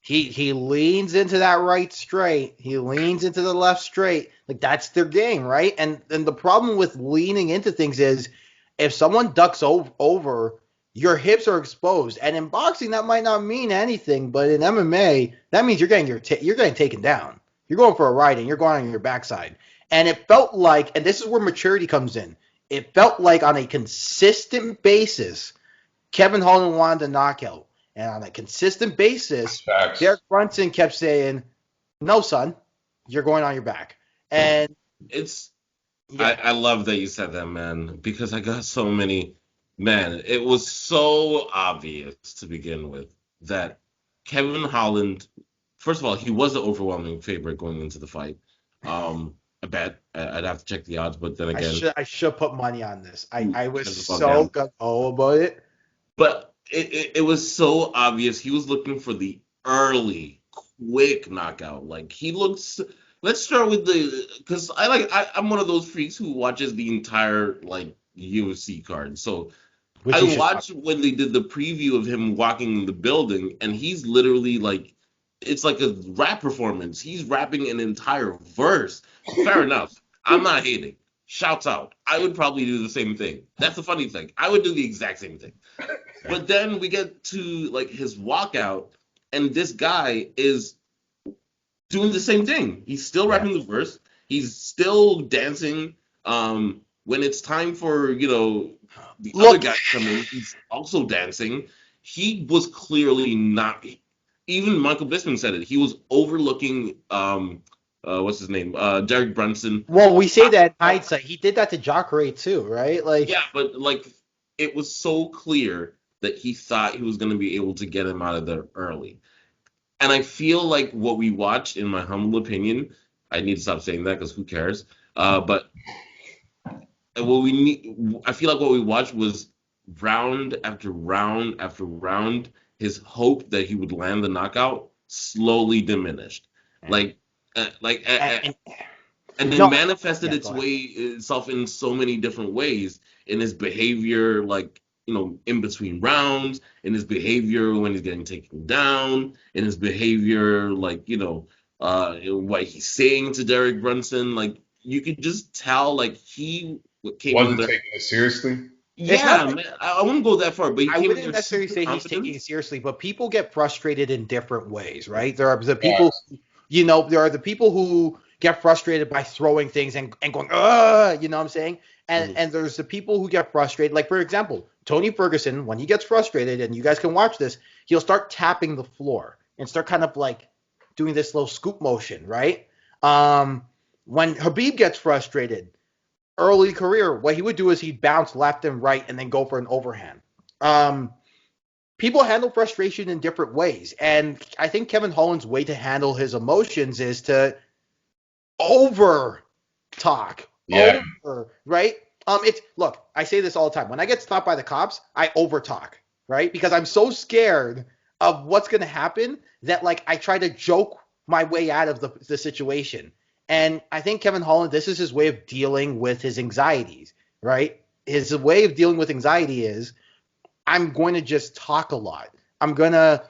he leans into that right straight. He leans into the left straight. Like that's their game, right? And the problem with leaning into things is if someone ducks over, your hips are exposed. And in boxing, that might not mean anything, but in MMA, that means you're getting taken down. You're going for a ride and you're going on your backside. And it felt like, and this is where maturity comes in. It felt like on a consistent basis, Kevin Holland wanted a knockout. And on a consistent basis,
facts.
Derek Brunson kept saying, no, son, you're going on your back. And
It's I,
yeah,
I love that you said that, man, because I got so many. Man, it was so obvious to begin with that Kevin Holland, first of all, he was the overwhelming favorite going into the fight. I bet I'd have to check the odds, but then again,
I should put money on this. I was
shut the fuck
so
down.
gung ho about it.
But it was so obvious he was looking for the early, quick knockout. Like he looks. Let's start with because I'm one of those freaks who watches the entire like UFC card. So
Which
I
you should talk.
watched when they did the preview of him walking in the building, and he's literally like, it's like a rap performance. He's rapping an entire verse. Fair enough. I'm not hating. Shouts out. I would probably do the same thing. That's the funny thing. I would do the exact same thing. But then we get to like his walkout, and this guy is doing the same thing. He's still
Yeah.
rapping the verse. He's still dancing. When it's time for the other
Look,
guy to come in, he's also dancing. He was clearly not. Even Michael Bisping said it. He was overlooking what's his name? Derek Brunson.
well, we say that in hindsight. He did that to Jacare too, right? Like,
Yeah, but like it was so clear that he thought he was going to be able to get him out of there early. And I feel like what we watched, in my humble opinion, I need to stop saying that because who cares? But what we need, I feel like what we watched was round after round after round, his hope that he would land the knockout slowly diminished. Like,
and
And it
No,
manifested
yeah, go ahead.
itself in so many different ways in his behavior, like, in between rounds, in his behavior when he's getting taken down, in his behavior, like, what he's saying to Derek Brunson. Like, you could just tell, like, he came in
Wasn't
there.
taking it seriously.
It's not
Yeah, man, I wouldn't go that far, but he
I
came in
wouldn't
there
necessarily
super
say he's taking it
confident.
seriously, but people get frustrated in different ways, right? There are the people,
Facts.
there are the people who get frustrated by throwing things and going, you know what I'm saying? And
Mhm.
and there's the people who get frustrated. Like, for example, Tony Ferguson, when he gets frustrated, and you guys can watch this, he'll start tapping the floor and start kind of like doing this little scoop motion, right? When Habib gets frustrated, early career, what he would do is he'd bounce left and right and then go for an overhand. Um, People handle frustration in different ways. And I think Kevin Holland's way to handle his emotions is to over talk.
Yeah.
Right? It's look, I say this all the time. When I get stopped by the cops, I over talk, right? Because I'm so scared of what's gonna happen that like I try to joke my way out of the situation. And I think Kevin Holland, this is his way of dealing with his anxieties, right? His way of dealing with anxiety is I'm going to just talk a lot. I'm gonna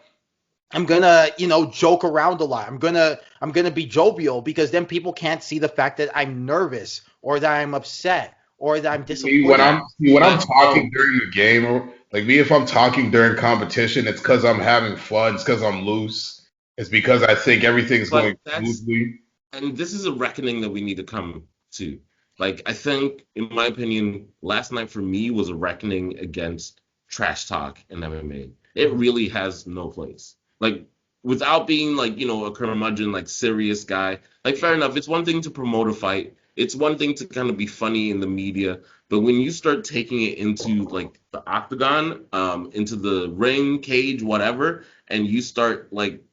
joke around a lot. I'm gonna be jovial because then people can't see the fact that I'm nervous or that I'm upset or that I'm
Me when
disappointed.
But
I'm talking
no,
during the game, or like me if I'm talking during competition, it's because I'm having fun. It's because I'm loose. It's because I think everything's
but
going
that's
smoothly.
and this is a reckoning that we need to come to. Like, I think, in my opinion, last night for me was a reckoning against trash talk in MMA. It
Mhm.
really has no place. Like, without being like, a curmudgeon, like serious guy. Like, fair enough. It's one thing to promote a fight. It's one thing to kind of be funny in the media. But when you start taking it into like the octagon, into the ring, cage, whatever, and you start like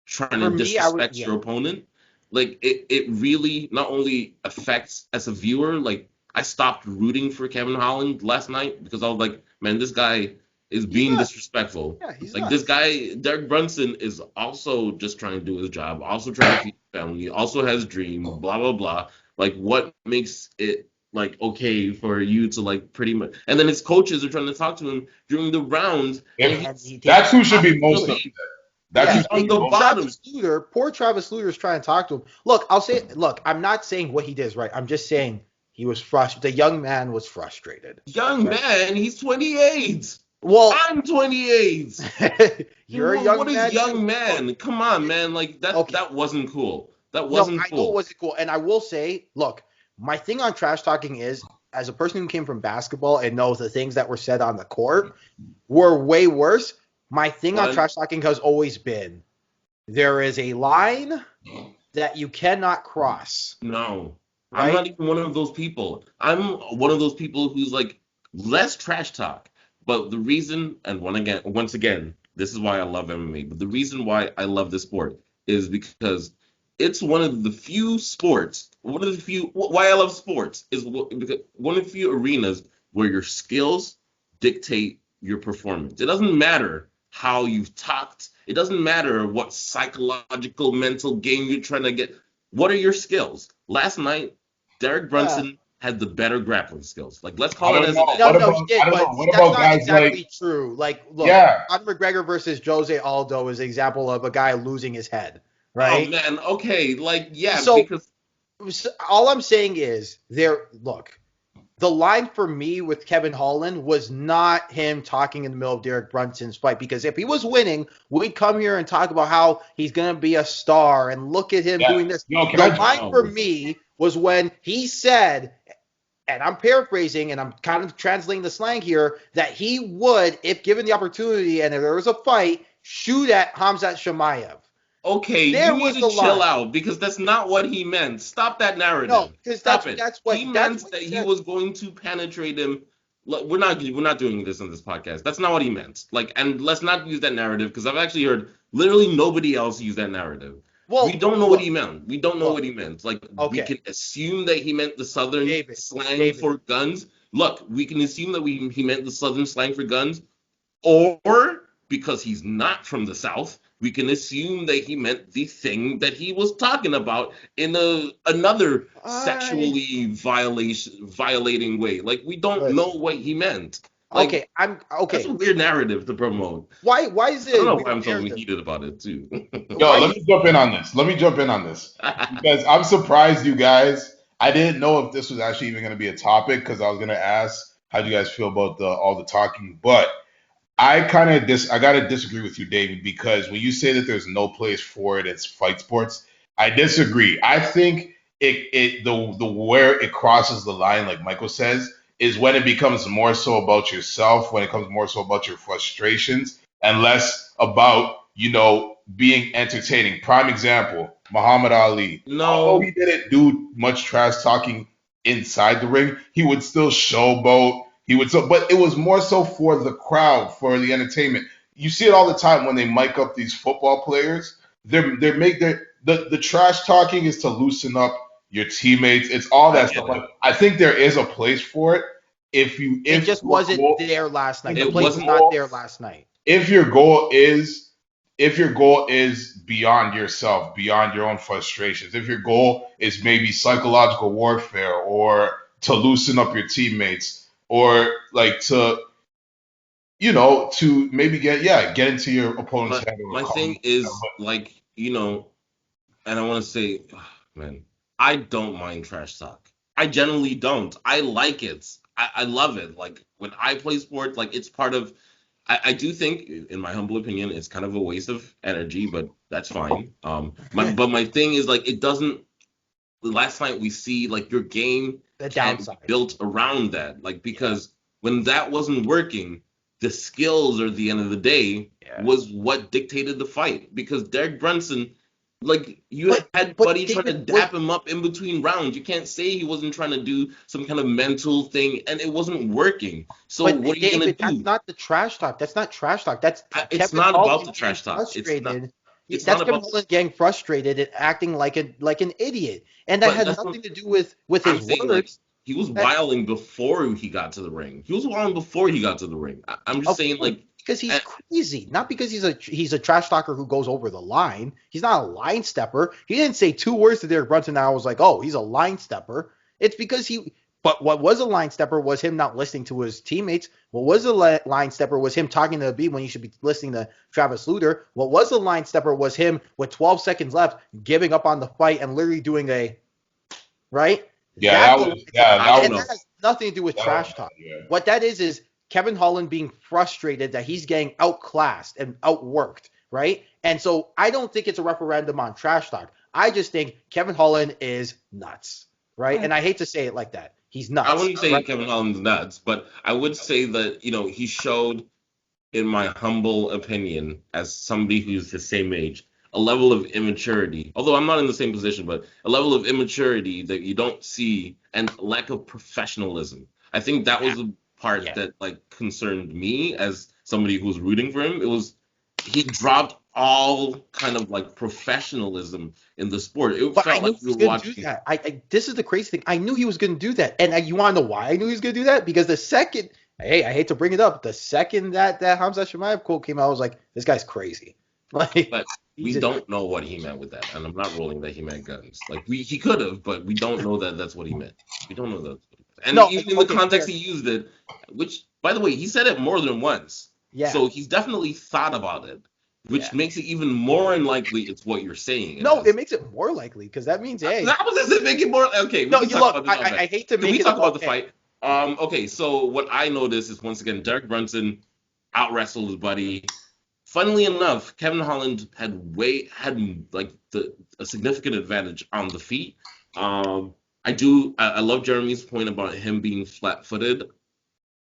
trying to
For me, I would,
disrespect
yeah.
your opponent, like it really not only affects as a viewer, like I stopped rooting for Kevin Holland last night because I was like, man, this guy is
He's
being
nuts.
disrespectful.
Yeah, he's
Like this
nuts.
guy, Derek Brunson, is also just trying to do his job, also trying to feed his family, also has dream, blah blah blah. Like what makes it like okay for you to like pretty much and then his coaches are trying to talk to him during the rounds and
If
And
he's
he takes
that's who should be most
absolutely.
upset. That's who
Yeah,
he's
should
on
be
the
most.
bottom.
Poor Travis Luter is trying to talk to him. Look, I'm not saying what he did is right. I'm just saying he was frustrated. The young man was frustrated,
Young
right?
man, he's 28.
Well,
I'm 28.
you're a
What
young
is
man too.
young
Look,
man? Come on, man. Like that
okay,
that wasn't cool. That
no,
wasn't
I know it
cool.
wasn't cool, and I will say, look, my thing on trash talking is, as a person who came from basketball and knows the things that were said on the court were way worse. My thing on
One,
trash talking has always been there is a line that you cannot cross,
no. I'm
right?
not even one of those people. I'm one of those people who's like less trash talk. But the reason, and once again, this is why I love MMA. But the reason why I love this sport is because it's one of the few, why I love sports is because one of the few arenas where your skills dictate your performance. It doesn't matter how you've talked. It doesn't matter what psychological mental game you're trying to get. What are your skills? Last night, Derek
Yeah.
Brunson had the better grappling skills. Like, let's
I
call it
don't
as
know.
it is.
No,
What
no,
about
he did,
I don't
but
know. What
that's
about
not
guys like
exactly true. Like, look,
yeah?
Conor McGregor versus Jose Aldo is an example of a guy losing his head,
Oh
right?
man, okay, like yeah,
So,
because
all I'm saying is there. Look, the line for me with Kevin Holland was not him talking in the middle of Derek Brunson's fight, because if he was winning, we'd come here and talk about how he's gonna be a star and look at him
Yeah.
doing this.
Yo, can
The
I?
line for
no,
me was when he said, and I'm paraphrasing and I'm kind of translating the slang here, that he would, if given the opportunity and if there was a fight, shoot at Hamzat Shemaev.
okay, you
There
need
was
to
the
chill
line.
out because that's not what he meant. Stop that
No,
narrative.
because
Stop it.
that's
He
that's
meant
what
that
he
he
said.
was going to penetrate him. Look, we're not doing this on this podcast. That's not what he meant. Like, and let's not use that narrative because I've actually heard literally nobody else use that narrative. We
Well,
don't know what
look,
he meant. We don't know
look.
what he meant. Like, we
Okay,
can assume that he meant the southern
David,
slang
David.
for guns. Look, we can assume that he meant the southern slang for guns, or because he's not from the South, we can assume that he meant the thing that he was talking about in another sexually violating way. Like, we don't know
Listen.
what he meant. Like,
Okay, I'm
that's a
okay.
weird narrative to promote.
Why is
I don't
it a
know why
weird
I'm so
narrative?
heated about it too.
Yo,
Why?
let me jump in on this. Because I'm surprised you guys. I didn't know if this was actually even going to be a topic because I was going to ask how do you guys feel about all the talking, but I gotta disagree with you, David, because when you say that there's no place for it, it's fight sports. I disagree. I think the where it crosses the line, like Michael says, is when it becomes more so about yourself, when it comes more so about your frustrations, and less about being entertaining. Prime example, Muhammad Ali. Although he
No,
didn't do much trash talking inside the ring, he would still showboat. He would but it was more so for the crowd, for the entertainment. You see it all the time when they mic up these football players. They're make their the trash talking is to loosen up your teammates. It's all
I
that
get
stuff.
it.
Like I think there is a place for it.
It
If
just
your
wasn't
goal
there last night.
if
The
It
your
place was
wasn't.
not
goal
there last night.
if your goal is if your goal is beyond yourself, beyond your own frustrations, if your goal is maybe psychological warfare or to loosen up your teammates or like to maybe get into your opponent's
My
head or
my
call them.
thing is, like, and I want to say, man, I don't mind trash talk. I generally don't. I like it. I love it. Like, when I play sports, like, it's part of. I do think, in my humble opinion, it's kind of a waste of energy, but that's fine. My thing is, like, it doesn't. Last night we see, like, your game
The
can't be
downside.
built around that, like,
Yeah.
because when that wasn't working, the skills, or at the end of the day,
Yeah.
was what dictated the fight. Because Derek Brunson, like, you
But
had
but
Buddy trying to
David was
dap him up in between rounds. You can't say he wasn't trying to do some kind of mental thing, and it wasn't working. So
but
what are you gonna
David, that's
do?
not the trash talk. That's not trash talk. That's
It's
Kevin
not about the
Holland being
trash talk. It's not.
frustrated.
It's
That's
not
Kevin
about.
Holland getting frustrated and acting like an idiot, and that
But
had
that's not.
nothing to do with
I'm
his
saying, like,
words.
he was
That
wilding before he got to the ring. He was wilding before he got to the ring. I'm just
Of
saying,
course,
like,
because he's
eh,
crazy, not because he's a trash talker who goes over the line. He's not a line stepper. He didn't say two words to Derek Brunson. And I was like, oh, he's a line stepper. It's because he. But what was a line stepper was him not listening to his teammates. What was a line stepper was him talking to the beat when he should be listening to Travis Luter. What was a line stepper was him with 12 seconds left giving up on the fight and literally doing a right.
Yeah,
That's a line stepper,
I don't
and that
know.
has nothing to do with
that was
trash talk.
yeah.
What that is Kevin Holland being frustrated that he's getting outclassed and outworked, right? And so I don't think it's a referendum on trash talk. I just think Kevin Holland is nuts, right? And I hate to say it like that. He's
I
nuts,
wouldn't say
right?
Kevin Holland's nuts, but I would say that, he showed, in my humble opinion, as somebody who's the same age, a level of immaturity. Although I'm not in the same position, but a level of immaturity that you don't see, and lack of professionalism. I think that
Yeah,
was the part
yeah.
that, like, concerned me as somebody who was rooting for him. It was, he dropped all kind of, like, professionalism in the sport. It
But I
felt
knew
like
he
we
was
were
going to do
watching.
that. This is the crazy thing. I knew he was going to do that. And you want to know why I knew he was going to do that? Because the second, hey, I hate to bring it up, the second that Hamza Shemaev quote came out, I was like, this guy's crazy. Like,
But
he's
we
insane.
don't know what he meant with that, and I'm not ruling that he meant guns. Like, he could have, but we don't know that that's what he meant. We don't know that. And
No,
even in the
okay,
context
fair.
he used it, which, by the way, he said it more than once,
Yeah,
so he's definitely thought about it, which
yeah.
makes it even more unlikely it's what you're saying it
No, it
as.
makes it more likely because that means, hey,
How does it make it more? Okay, we
no,
can
you
talk
look,
about this all day.
I hate to
Can
make
we
it
talk about
about
the
him.
fight?
Yeah.
Okay, so what I noticed is, once again, Derek Brunson out wrestled his buddy. Funnily enough, Kevin Holland had like a significant advantage on the feet. I love Jeremy's point about him being flat-footed.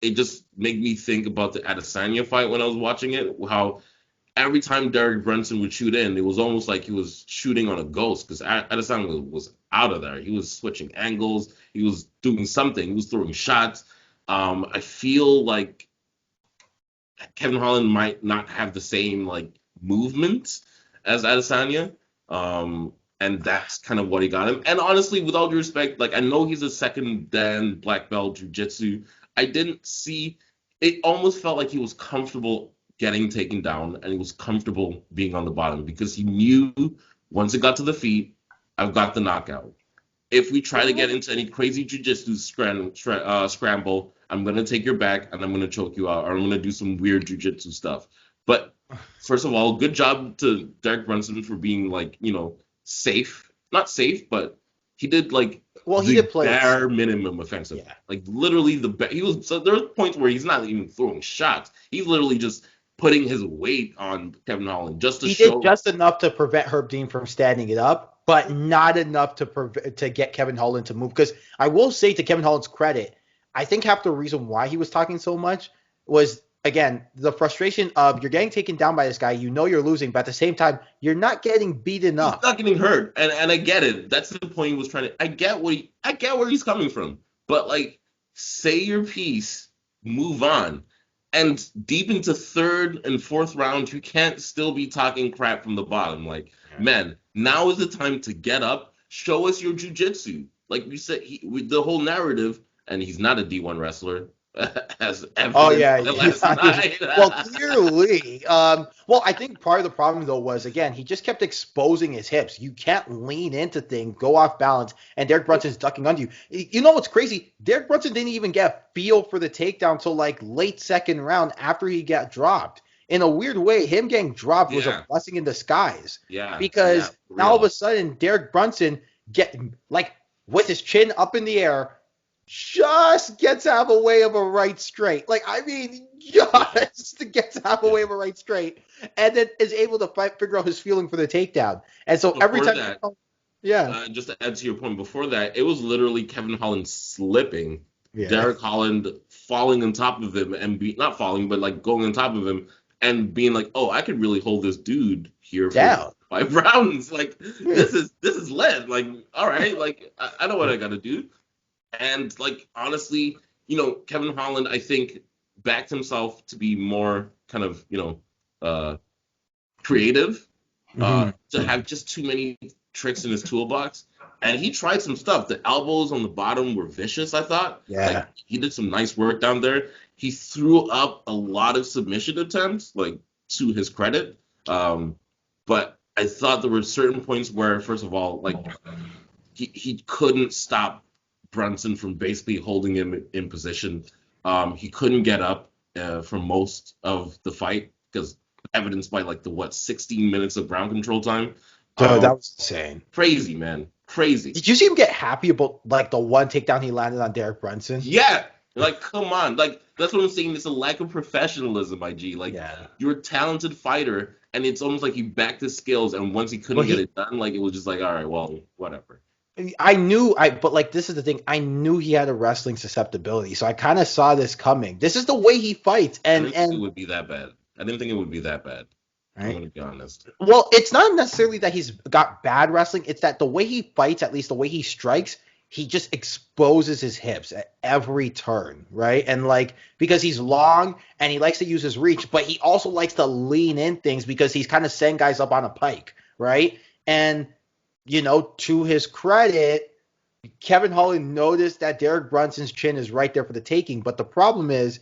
It just made me think about the Adesanya fight when I was watching it. How every time Derek Brunson would shoot in, it was almost like he was shooting on a ghost, because Adesanya was out of there. He was switching angles. He was doing something. He was throwing shots. I feel like Kevin Holland might not have the same, like, movement as Adesanya. And that's kind of what he got him. And honestly, with all due respect, like, I know he's a second dan black belt jiu-jitsu. I didn't see, it almost felt like he was comfortable getting taken down, and he was comfortable being on the bottom because he knew once it got to the feet, I've got the knockout. If we try to get into any crazy jiu-jitsu scramble, I'm going to take your back and I'm going to choke you out, or I'm going to do some weird jiu-jitsu stuff. But first of all, good job to Derek Brunson for being like, safe. Not safe, but he did like
he did play
bare minimum offensive.
Yeah.
Like literally so there were points where he's not even throwing shots. He's literally just putting his weight on Kevin Holland just to
He
show.
did just enough to prevent Herb Dean from standing it up, but not enough to get Kevin Holland to move. Because I will say, to Kevin Holland's credit, I think half the reason why he was talking so much was, again, the frustration of you're getting taken down by this guy, you're losing, but at the same time, you're not getting beaten up.
He's not getting hurt, and I get it. That's the point he was trying to. I get where he's coming from, but like, say your piece, move on. And deep into third and fourth rounds, you can't still be talking crap from the bottom. Like, man, now is the time to get up, show us your jiu-jitsu. Like you said, with the whole narrative, and he's not a D1 wrestler, as evident last night.
Well, clearly. I think part of the problem, though, was, again, he just kept exposing his hips. You can't lean into things, go off balance, and Derek Brunson's ducking under you. You know what's crazy? Derek Brunson didn't even get a feel for the takedown until, like, late second round after he got dropped. In a weird way, him getting dropped was a blessing in disguise.
Yeah.
Because now all of a sudden, Derek Brunson, with his chin up in the air, just gets out of a way of a right straight. Just gets out of a way of a right straight, and then is able to figure out his feeling for the takedown. And so every time,
just to add to your point, before that, it was literally Kevin Holland slipping, Derek Holland falling on top of him, and not falling, but like going on top of him and being like, "Oh, I could really hold this dude here for 5 rounds. Like this is lit. Like, all right, like I know what I got to do." And, like, honestly, Kevin Holland, I think, backed himself to be more kind of, creative, to have just too many tricks in his toolbox. And he tried some stuff. The elbows on the bottom were vicious, I thought.
Yeah.
Like, he did some nice work down there. He threw up a lot of submission attempts, like, to his credit. But I thought there were certain points where, first of all, like, he couldn't stop Brunson from basically holding him in position. He couldn't get up for most of the fight, because evidenced by 16 minutes of ground control time.
Dude, that was insane.
Crazy, man. Crazy.
Did you see him get happy about the one takedown he landed on Derek Brunson?
Yeah. Come on. That's what I'm saying. It's a lack of professionalism, IG. You're a talented fighter, and it's almost like he backed his skills, and once he couldn't get it done, it was just all right, well, whatever.
But this is the thing. I knew he had a wrestling susceptibility, so I kind of saw this coming. This is the way he fights, and
I didn't think it would be that bad. I didn't think it would be that bad. Right? I'm gonna be honest.
Well, it's not necessarily that he's got bad wrestling. It's that the way he fights, at least the way he strikes, he just exposes his hips at every turn, right? And because he's long and he likes to use his reach, but he also likes to lean in things because he's kind of setting guys up on a pike, right? And to his credit, Kevin Holland noticed that Derek Brunson's chin is right there for the taking. But the problem is,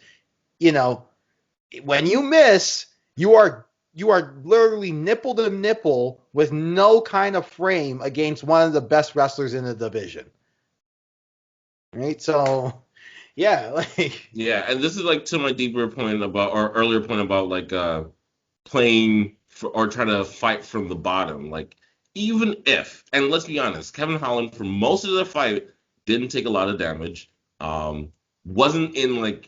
when you miss, you are literally nipple to nipple with no kind of frame against one of the best wrestlers in the division. Right? So, yeah.
Yeah, and this is to my deeper point about, or earlier point about playing for, or trying to fight from the bottom. Even if, and let's be honest, Kevin Holland for most of the fight didn't take a lot of damage. Wasn't in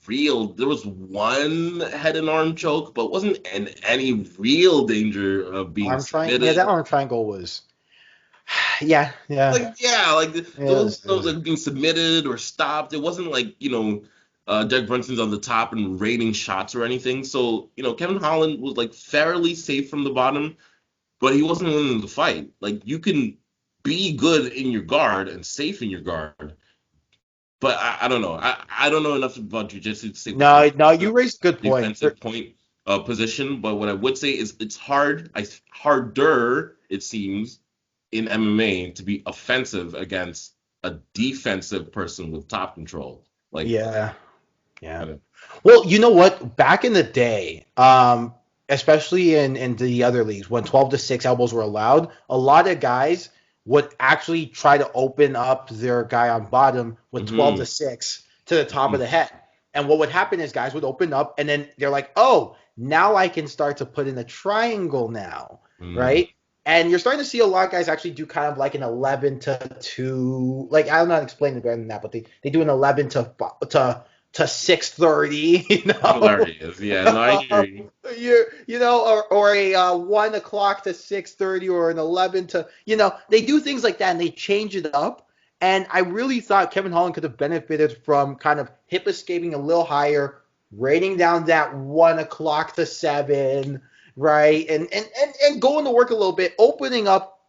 there was one head and arm choke, but wasn't in any real danger of being submitted.
Yeah, that arm triangle was. Yeah.
Those being submitted or stopped. It wasn't Derek Brunson's on the top and raining shots or anything. So Kevin Holland was fairly safe from the bottom. But he wasn't winning the fight. You can be good in your guard and safe in your guard. But I don't know. I don't know enough about jiu-jitsu to say.
No, you raised a good point.
Defensive point position. But what I would say is it's harder, it seems, in MMA to be offensive against a defensive person with top control.
Yeah. Yeah. Well, you know what? Back in the day, especially in the other leagues, when 12 to 6 elbows were allowed, a lot of guys would actually try to open up their guy on bottom with 12 to 6 to the top of the head. And what would happen is guys would open up, and then they're like, oh, now I can start to put in a triangle now, right? And you're starting to see a lot of guys actually do kind of like an 11 to 2. Like, I'm not explaining it better than that, but they do an 11 to 6:30, you know.
Hilarious. Yeah, no, I hear you.
You know, or a 1 o'clock to 6:30, or an 11 to, you know, they do things like that and they change it up. And I really thought Kevin Holland could have benefited from kind of hip escaping a little higher, raining down that 1 o'clock to 7, right? And going to work a little bit, opening up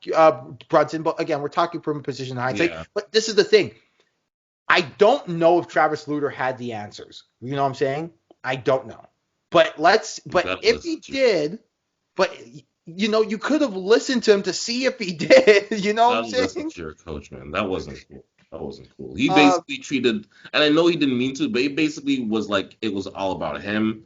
Brunson. But again, we're talking from a position of hindsight.
Yeah.
But this is the thing. I don't know if Travis Luter had the answers. You know what I'm saying? I don't know. But if he did, you know, you could have listened to him to see if he did. You know what I'm saying?
Listen to your coach, man. That wasn't cool. That wasn't cool. He basically treated, and I know he didn't mean to, but he basically was like, it was all about him.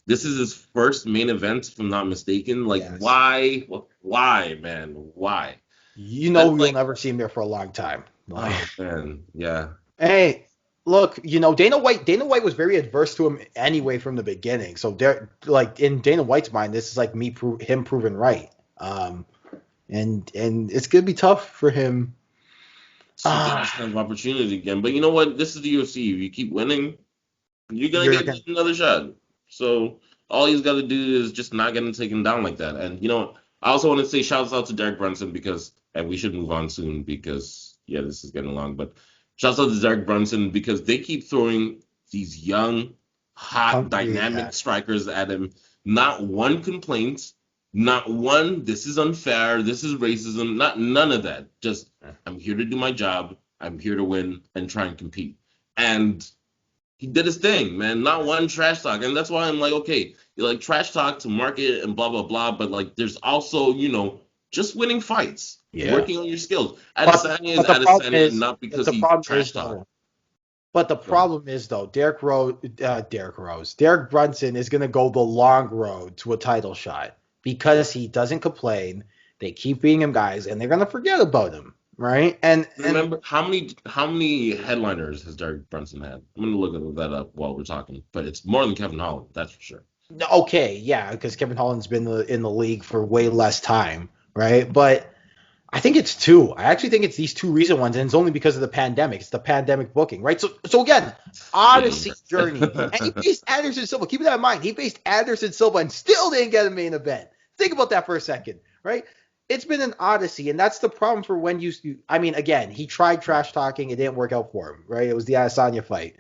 This is his first main event, if I'm not mistaken. Like,
Yes.
Why, man? Why?
You know, we'll never see him there for a long time.
Oh, man. Yeah.
Hey, look, you know, Dana White was very adverse to him anyway from the beginning. So like in Dana White's mind, this is like him proven right. And it's gonna be tough for him.
So this kind of opportunity again. But you know what? This is the UFC. If you keep winning, you're gonna get another shot. So all he's got to do is just not get him taken down like that. And you know, I also want to say shouts out to Derek Brunson because, and we should move on soon because yeah, this is getting long. But shouts out to Derek Brunson because they keep throwing these young, hot, dynamic strikers at him. Not one complaint. Not one, this is unfair, this is racism, none of that. Just, I'm here to do my job, I'm here to win and try and compete. And he did his thing, man. Not one trash talk. And that's why I'm like, okay, you like trash talk to market and blah, blah, blah. But like, there's also, you know, just winning fights, working on your skills. Adesanya is Adesanya, not because he's trash talk.
But the problem is, though, Derek Brunson is going to go the long road to a title shot. Because he doesn't complain, they keep beating him guys, and they're gonna forget about him, right? And
remember how many headliners has Derek Brunson had? I'm gonna look that up while we're talking, but it's more than Kevin Holland, that's for sure.
Okay, yeah, because Kevin Holland's been in the league for way less time, right? But I think it's 2. I actually think it's these 2 recent ones, and it's only because of the pandemic. It's the pandemic booking, right? So again, Odyssey journey, and he faced Anderson Silva. Keep that in mind. He faced Anderson Silva and still didn't get a main event. Think about that for a second, right? It's been an odyssey, and that's the problem for when I mean, again, he tried trash talking. It didn't work out for him, right? It was the Adesanya fight.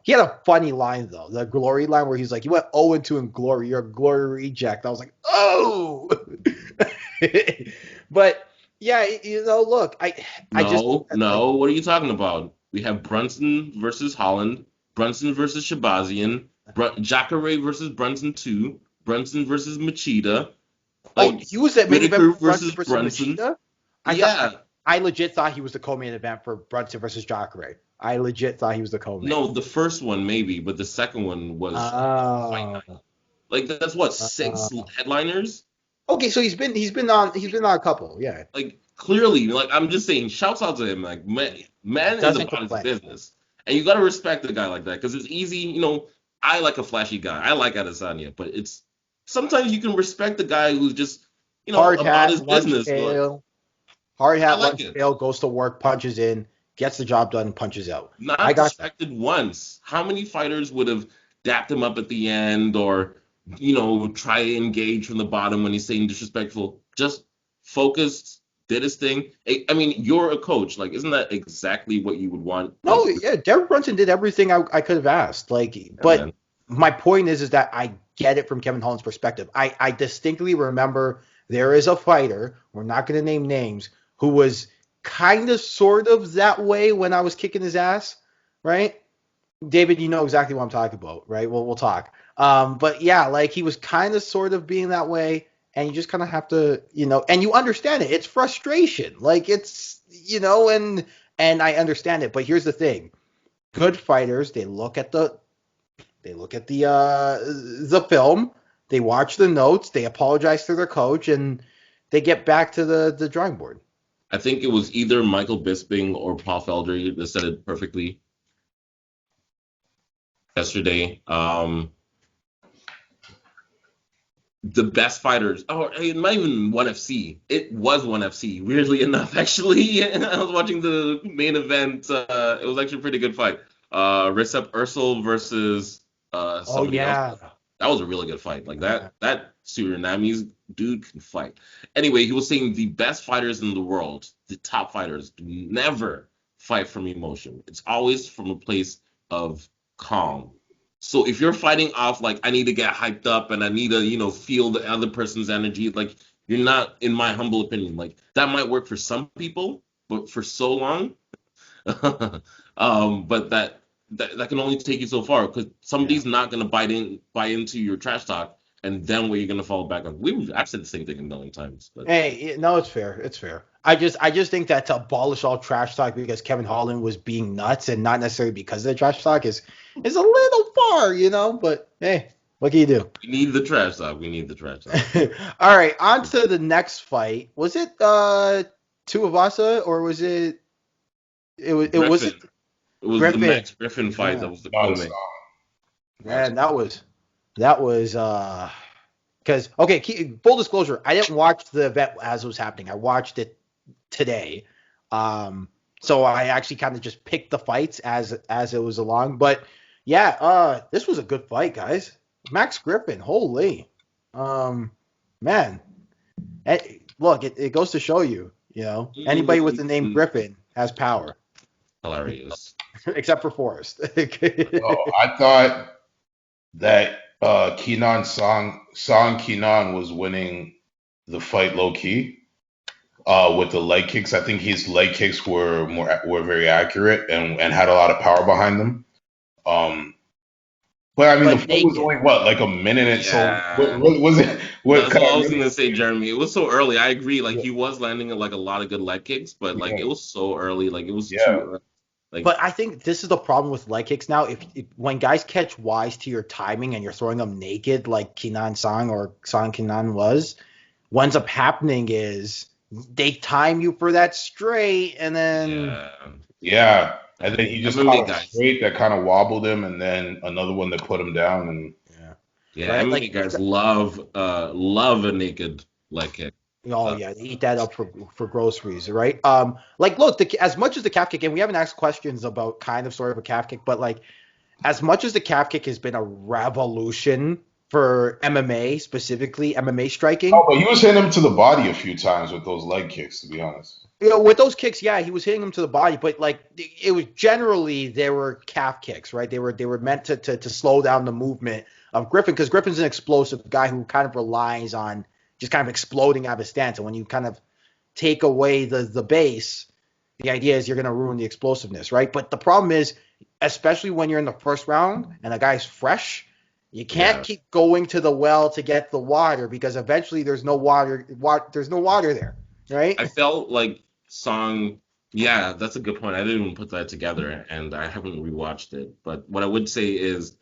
He had a funny line, though, the Glory line where he's like, you went 0-2 in Glory. You're a Glory reject. I was like, oh! But... yeah, you know, look,
No, what are you talking about? We have Brunson versus Holland, Brunson versus Shabazian, Jacare versus Brunson 2, Brunson versus Machida.
Like, he was at main event
versus Brunson.
Machida? I legit thought he was the co-main event for Brunson versus Jacare. I legit thought he was the co-main.
No, the first one maybe, but the second one was fight night. Like that's what 6 headliners.
Okay, so he's been on a couple, yeah.
Like clearly, like I'm just saying, shouts out to him. Like man is about his business, and you gotta respect a guy like that because it's easy. You know, I like a flashy guy. I like Adesanya, but it's sometimes you can respect the guy who's just about his business.
Hard hat, lunch pail, goes to work, punches in, gets the job done, punches out.
Not disrespected once. How many fighters would have dapped him up at the end or? Try to engage from the bottom when he's saying disrespectful. Just focused, did his thing. I mean, you're a coach. Like, isn't that exactly what you would want?
No, yeah, Derek Brunson did everything I could have asked. But my point is that I get it from Kevin Holland's perspective. I distinctly remember there is a fighter, we're not going to name names, who was kind of sort of that way when I was kicking his ass, right? David, you know exactly what I'm talking about, right? We'll talk. But yeah, like he was kind of sort of being that way, and you just kind of have to, and you understand it. It's frustration. Like it's, and I understand it. But here's the thing. good fighters, they look at the film, they watch the notes, they apologize to their coach, and they get back to the drawing board.
I think it was either Michael Bisping or Paul Felder that said it perfectly yesterday. The best fighters, it might even ONE FC. It was ONE FC, weirdly enough, actually. I was watching the main event. It was actually a pretty good fight. Recep Ursel versus
Oh
somebody else.
yeah.
That was a really good fight. Like that Surinamese dude can fight. Anyway, he was saying the best fighters in the world, the top fighters, do never fight from emotion. It's always from a place of calm. So if you're fighting off like I need to get hyped up and I need to, feel the other person's energy, like you're not, in my humble opinion, like that might work for some people, but for so long, but that can only take you so far because somebody's not gonna buy into your trash talk, and then where you're gonna fall back on. I've said the same thing a million times, but
Hey, no, it's fair. It's fair. I just think that to abolish all trash talk because Kevin Holland was being nuts and not necessarily because of the trash talk is a little far, But hey, what can you do?
we need the trash talk. We need the trash talk.
All right, on to the next fight. Was it Tuivasa or was it? It was. It was it
Griffin. It was
Griffin.
the Max Griffin fight
Yeah.
that was the
Not a
co-main.
Man, that was because okay, full disclosure, I didn't watch the event as it was happening. I watched it today. So I actually kind of just picked the fights as it was along. But yeah, this was a good fight, guys. Max Griffin, holy, man. Look, it goes to show you, anybody with the name Griffin has power,
Hilarious.
except for Forrest.
Oh, I thought that Song Kenan was winning the fight low key with the leg kicks. I think his leg kicks were very accurate and had a lot of power behind them. But I mean, the
But
fight was
naked.
only like a minute and so.
Yeah.
What was it? What
That's
could
what
I
I was
really?
gonna say, Jeremy. It was so early. I agree. Like
Yeah,
he was landing like a lot of good leg kicks, but like
yeah,
it was so early. Like it was too
yeah.
early. Like
But I think this is the problem with leg kicks now. If when guys catch wise to your timing and you're throwing them naked, like Kenan Song or Song Kenan was, what ends up happening is they time you for that straight, and then
yeah,
Yeah, and then he just
MMA
caught a
guys.
straight that kind of wobbled him, and then another one that put him down. And
yeah,
Yeah,
right,
MMA
like
guys love a naked leg kick.
oh
Uh,
yeah, they eat that up for groceries, right? Like look, as much as the calf kick, and we haven't asked questions about kind of sort of a calf kick, but like as much as the calf kick has been a revolution for MMA, specifically MMA striking.
oh, but he was hitting him to the body a few times with those leg kicks, to be honest.
With those kicks, yeah, he was hitting them to the body, but like it was generally they were calf kicks, right? They were meant to slow down the movement of Griffin because Griffin's an explosive guy who kind of relies on just kind of exploding out of his stance, and when you kind of take away the base, the idea is you're going to ruin the explosiveness, right? But the problem is, especially when you're in the first round and a guy's fresh, you can't
yeah,
keep going to the well to get the water because eventually there's no water. There's no water there, right?
I felt like Song. Yeah, that's a good point. I didn't even put that together, and I haven't rewatched it. But what I would say is,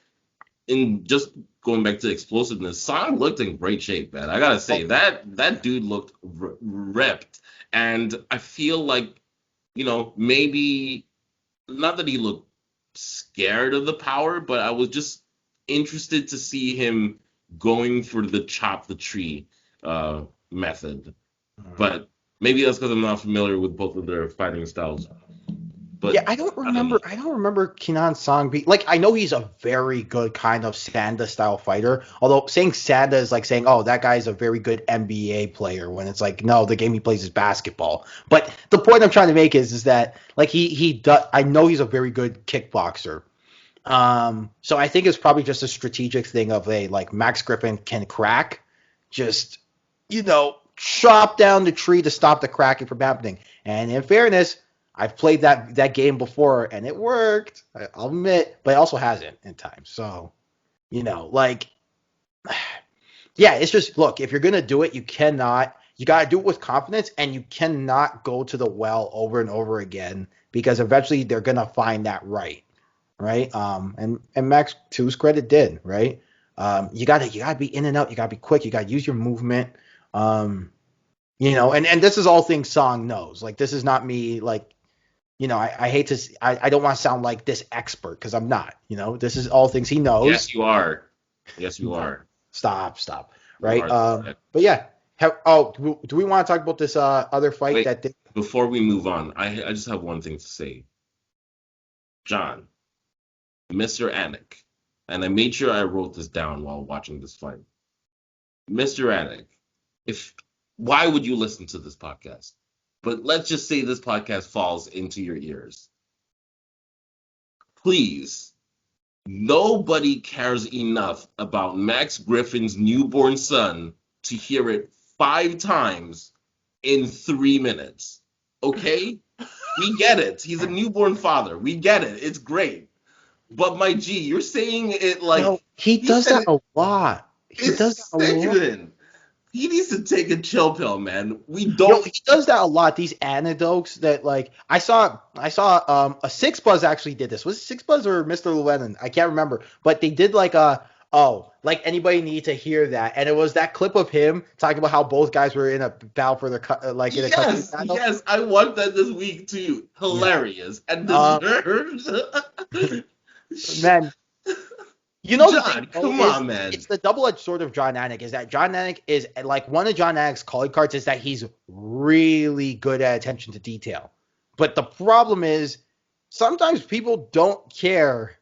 in just going back to explosiveness, Song looked in great shape, man. I gotta say that dude looked ripped, and I feel like maybe not that he looked scared of the power, but I was just interested to see him going for the chop the tree method. But maybe that's because I'm not familiar with both of their fighting styles.
Yeah,
But
I don't
I don't know.
remember. I don't remember Kenan Song being like. I know he's a very good kind of Sanda style fighter. Although saying Sanda is like saying, "Oh, that guy's a very good NBA player," when it's like, no, the game he plays is basketball. But the point I'm trying to make is that like he does. I know he's a very good kickboxer. So I think it's probably just a strategic thing of a like Max Griffin can crack, just chop down the tree to stop the cracking from happening. And in fairness, I've played that game before and it worked. I'll admit, but it also hasn't in time. So like yeah, it's just look, if you're gonna do it, you gotta do it with confidence, and you cannot go to the well over and over again because eventually they're gonna find that right. right? And Max, to his credit, did, right? You gotta be in and out. You gotta be quick. You gotta use your movement. And this is all things Song knows. Like, this is not me. Like, I hate to. I don't want to sound like this expert because I'm not. This is all things he knows.
Yes, you are. Yes, you are.
Stop.
You
Right.
are.
But yeah. Do we want to talk about this other fight
Wait,
that did?
before we move on, I just have one thing to say. John, Mr. Anik, and I made sure I wrote this down while watching this fight. Mr. Anik, why would you listen to this podcast? But let's just say this podcast falls into your ears. Please, nobody cares enough about Max Griffin's newborn son to hear it 5 times in 3 minutes. Okay? We get it. He's a newborn father. We get it. It's great. But my G, you're saying it like...
No, he does that a lot. He does that a lot.
He needs to take a chill pill, man. We don't...
He does that a lot. These anecdotes that, like, I saw a Six Buzz actually did this. Was it Six Buzz or Mr. Llewellyn? I can't remember. But they did like anybody need to hear that. And it was that clip of him talking about how both guys were in a battle for their in a custody battle.
Yes, I watched that this week too. Hilarious and deserved.
Man,
John, come on, man.
It's the double-edged sword of John Anik. Is that John Anik is like one of John Anik's calling cards is that he's really good at attention to detail. But the problem is sometimes people don't care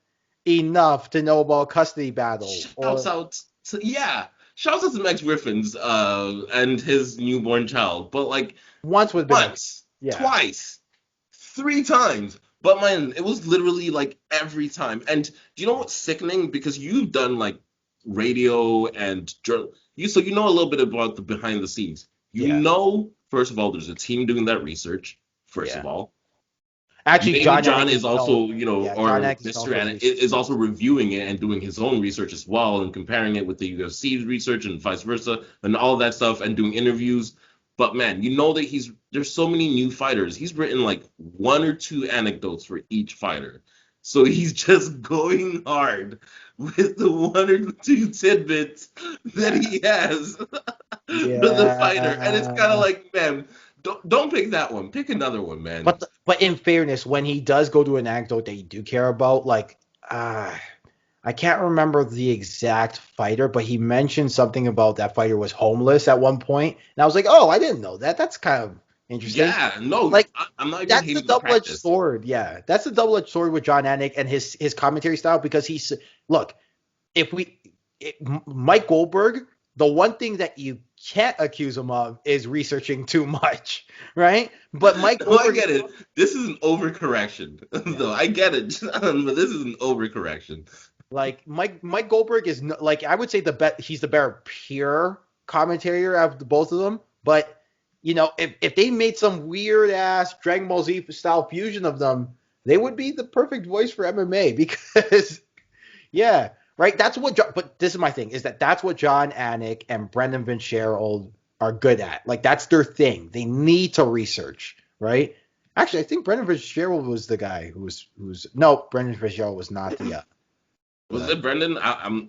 enough to know about custody battles.
Shouts out to Max Griffin's and his newborn child. But like once, twice, 3 times. But man, it was literally like every time. And do you know what's sickening? Because you've done like radio and journal, so you know a little bit about the behind the scenes. You know, first of all, there's a team doing that research. First of all, actually, John is also, Mr. Anik is also reviewing it and doing his own research as well and comparing it with the UFC research and vice versa and all of that stuff and doing interviews. But man, you know that there's so many new fighters. He's written like 1 or 2 anecdotes for each fighter. So he's just going hard with the 1 or 2 tidbits that he has for the fighter. And it's kind of like, man, don't pick that one. Pick another one, man.
But in fairness, when he does go to an anecdote that you do care about, like, I can't remember the exact fighter, but he mentioned something about that fighter was homeless at one point, and I was like, "Oh, I didn't know that. That's kind of interesting."
Yeah, no,
like
I'm not even
that's the double-edged sword. Yeah, that's the double-edged sword with John Anik and his commentary style because Mike Goldberg, the one thing that you can't accuse him of is researching too much, right? But Mike Goldberg,
I get it. This is an overcorrection, though. I get it, but this is an overcorrection.
Like Mike Goldberg is like I would say he's the better pure commentator of both of them. But if they made some weird ass Dragon Ball Z style fusion of them, they would be the perfect voice for MMA because right. But this is my thing is that's what John Anik and Brendan Fitzgerald are good at. Like that's their thing. They need to research, right? Actually, I think Brendan Fitzgerald was the guy Brendan Fitzgerald was not the.
Was it Brendan?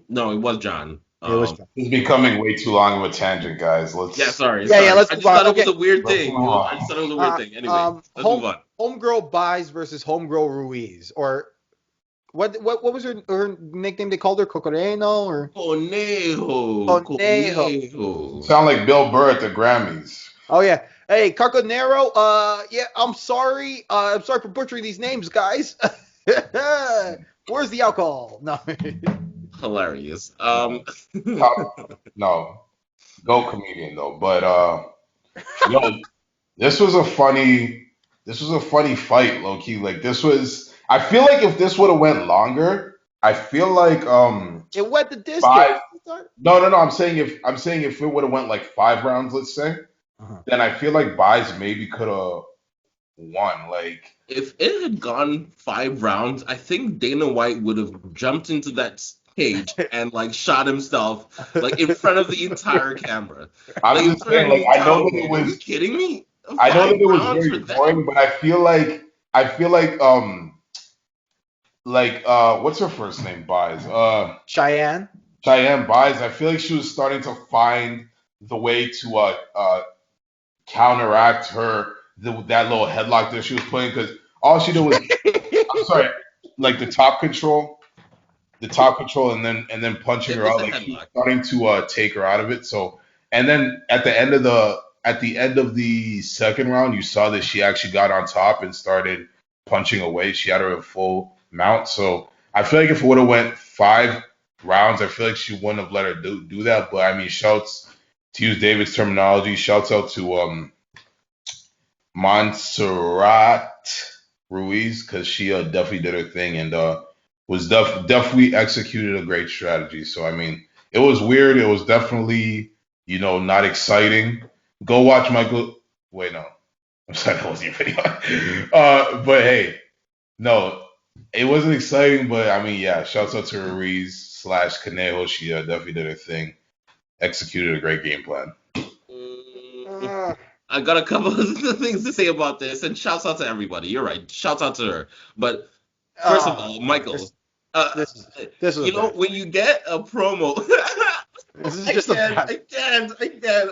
No, it was John.
It was John.
It's becoming way too long of a tangent, guys.
Sorry.
Let's
I
just
thought it was a weird thing. Anyway, let's move on.
Homegirl Buys versus Homegirl Ruiz, or what was her nickname? They called her Cocoreno or
Conejo.
Sound like Bill Burr at the Grammys.
Oh yeah. Hey, Carconero. I'm sorry. I'm sorry for butchering these names, guys. Where's the alcohol? No.
Hilarious.
No. Go comedian though. But this was a funny fight, low key. Like I feel like if this would have went longer, I feel like
it went the distance.
No. I'm saying if it would have went like 5 rounds, let's say, then I feel like Buys maybe could have won. Like
if it had gone 5 rounds, I think Dana White would have jumped into that cage and like shot himself like in front of the entire camera.
I'm just saying, like I know that it was.
Are you kidding me?
I know that it was very boring, but I feel like what's her first name? Buys.
Cheyenne.
Cheyenne Buys. I feel like she was starting to find the way to counteract that little headlock that she was playing because all she did was, I'm sorry, like the top control, and then punching
It
her
was
out.
a
Like she was
headlock.
starting to take her out of it. So, and then at the end of the second round, you saw that she actually got on top and started punching away. She had her in full mount. So I feel like if it would have went 5 rounds, I feel like she wouldn't have let her do that. But I mean, shouts to use David's terminology. Shouts out to Montserrat Ruiz because she definitely did her thing and was definitely executed a great strategy. So I mean, it was weird. It was definitely not exciting. Go watch Michael. Wait, no, I'm sorry, that wasn't your video. But hey, no, it wasn't exciting. But I mean, yeah, shouts out to Ruiz slash Conejo. She definitely did her thing. Executed a great game plan.
Mm, I got a couple of things to say about this, and shouts out to everybody. You're right. Shouts out to her. But first of all, Michael,
This
uh,
this this was a bad.
when you get a promo,
This is
I
just a
can't,
bad.
I can't, I can't.